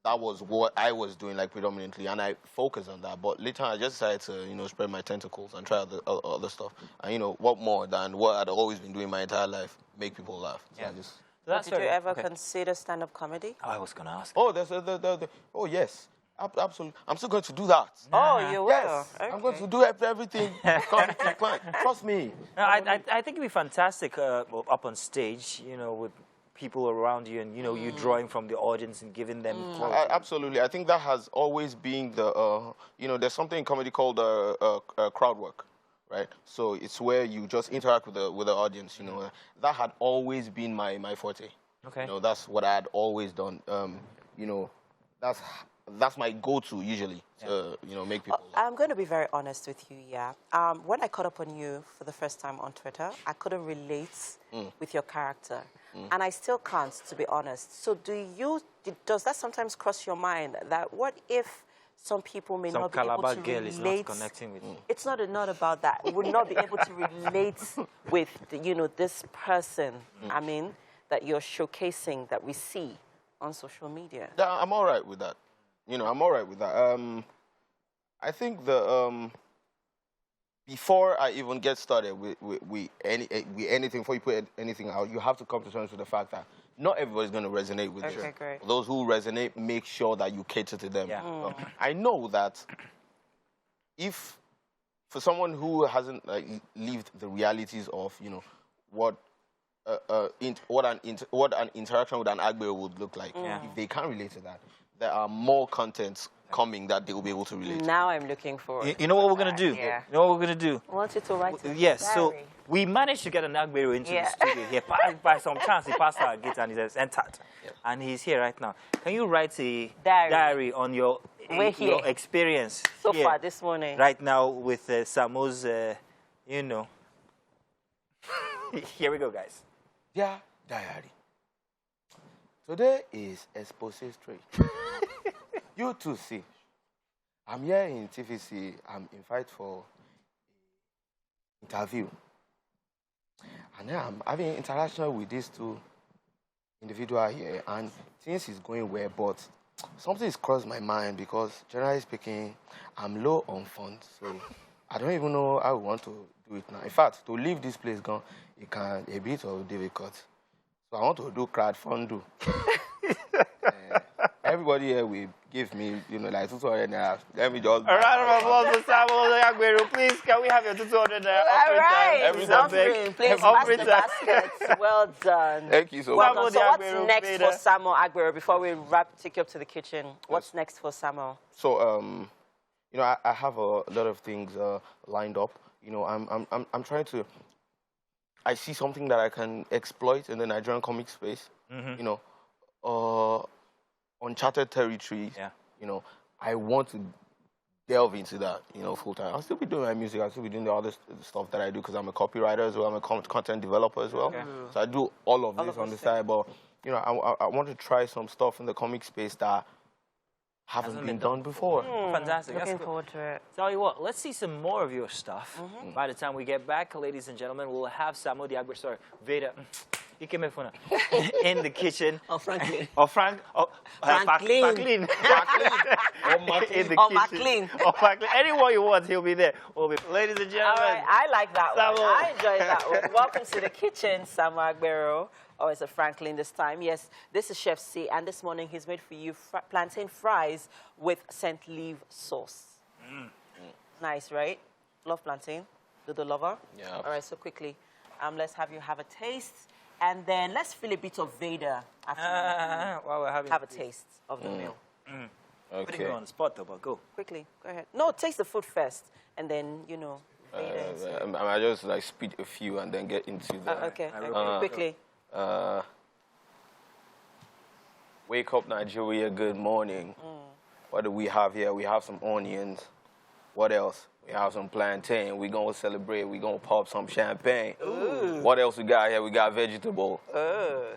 that was what I was doing, like, predominantly, and I focused on that. But later, I just decided to, you know, spread my tentacles and try other stuff. And, you know, what more than what I'd always been doing my entire life, make people laugh. So I just... Did you ever consider stand-up comedy? I was going to ask. Oh, oh, yes. Absolutely. I'm still going to do that. Oh, you will? Yes. Okay. I'm going to do everything. Trust me. No, I think it'd be fantastic up on stage, you know, with people around you and, you know, you drawing from the audience and giving them quotes. Absolutely. I think that has always been the, you know, there's something in comedy called crowd work, right? So it's where you just interact with the audience, you know. That had always been my forte. Okay. You know, that's what I had always done. You know, that's my go-to usually, to, you know, make people laugh. I'm going to be very honest with you, when I caught up on you for the first time on Twitter, I couldn't relate with your character. And I still can't, to be honest. So does that sometimes cross your mind that what if some people may not be able to relate? Is not connecting with you. It's not about that. Would not be able to relate with, you know, this person, I mean, that you're showcasing, that we see on social media. Yeah, I'm all right with that. You know, I'm all right with that. I think before I even get started with anything, before you put anything out, you have to come to terms with the fact that not everybody's going to resonate with it. Great. Those who resonate, make sure that you cater to them. Yeah. I know that if, for someone who hasn't lived the realities of, you know, what an interaction with an Agbero would look like, if they can't relate to that, there are more contents coming that they will be able to relate to. Now I'm looking forward. You know what we're going to do? Yeah. You know what we're going to do? I want you to write it. Yes, so we managed to get an Agbero into the studio here. By some chance, he passed our gate and he says, entered. And he's here right now. Can you write a diary on your experience so far this morning? Right now with Samo's, you know. Here we go, guys. Dear diary. Today is Expose Street. You too see. I'm here in TVC. I'm invited for interview. And then I'm having interaction with these two individuals here. And things is going well, but something has crossed my mind because, generally speaking, I'm low on funds. So I don't even know how I want to do it now. In fact, to leave this place gone, it can a bit of difficult. So I want to do crowdfunding. Everybody here will give me, you know, like 200 naira. Let me just... A round of applause for Samuel Agbero. Please, can we have your 200 naira? All right. Please pass the basket. Well done. Thank you so much. Welcome. So what's next for Samuel Agbero? Before we take you up to the kitchen, what's next for Samuel? So, you know, I have a lot of things lined up. You know, I'm trying to... I see something that I can exploit in the Nigerian comic space. You know, uncharted territories. You know, I want to delve into that, you know, full time. I'll still be doing my music. I'll still be doing the other stuff that I do because I'm a copywriter as well. I'm a content developer as well. So I do all of this on the side. But, you know, I want to try some stuff in the comic space that hasn't been done before. Fantastic. Looking forward to it. Tell you what, let's see some more of your stuff. By the time we get back, ladies and gentlemen, we'll have Samuel Agbero, sorry, Vader, in the kitchen. Or Franklin. Or Franklin. Franklin. In the kitchen. Or Franklin. Anyone you want, he'll be there. Ladies and gentlemen. All right, I like that Samuel. one. I enjoy that one. Welcome to the kitchen, Samuel Agbero. Or is it Franklin this time? Yes, this is Chef C, and this morning he's made for you plantain fries with scent leaf sauce. Nice, right? Love plantain? Dodo lover? Yeah. All right, so quickly, let's have you have a taste, and then let's feel a bit of Vader after while we're having have a taste of the meal. Putting you on the spot, though, but go. Quickly, go ahead. No, taste the food first, and then, you know, Vader. I just like spit a few and then get into the... Okay, quickly. Wake up, Nigeria, good morning. What do we have here? We have some onions. What else? We have some plantain. We're going to celebrate. We're going to pop some champagne. Ooh. What else we got here? We got vegetable.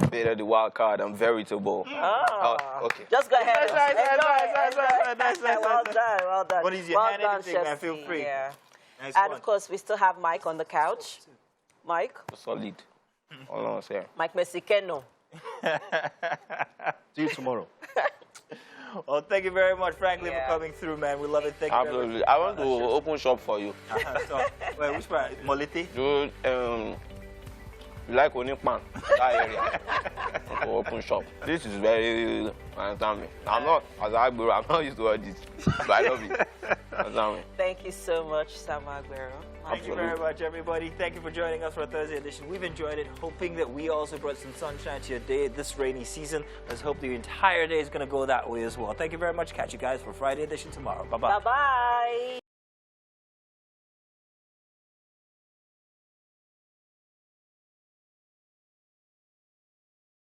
Better the wild card. I'm vegetable. Okay. Just go ahead. Nice. Well done. What is your hand? Done, Anything, Chef man, feel C. free. Yeah. Nice And one. of course, we still have Mike on the couch. Mike? Solid. All on here. Mike Mexicano. See you tomorrow. Well, thank you very much, Franklin, for coming through, man. We love it. Thank you very Absolutely. much. I want to open shop for you. So, wait, which part? Moliti? Dude, you like Onipan, that area. To open shop. This is very, understand me. I'm not, as I grow, I'm not used to all this, but I love it. Understand me? Thank you so much, Sam Aguero. Thank you very much, everybody. Thank you for joining us for a Thursday edition. We've enjoyed it, hoping that we also brought some sunshine to your day this rainy season. Let's hope the entire day is going to go that way as well. Thank you very much. Catch you guys for Friday edition tomorrow. Bye-bye. Bye-bye.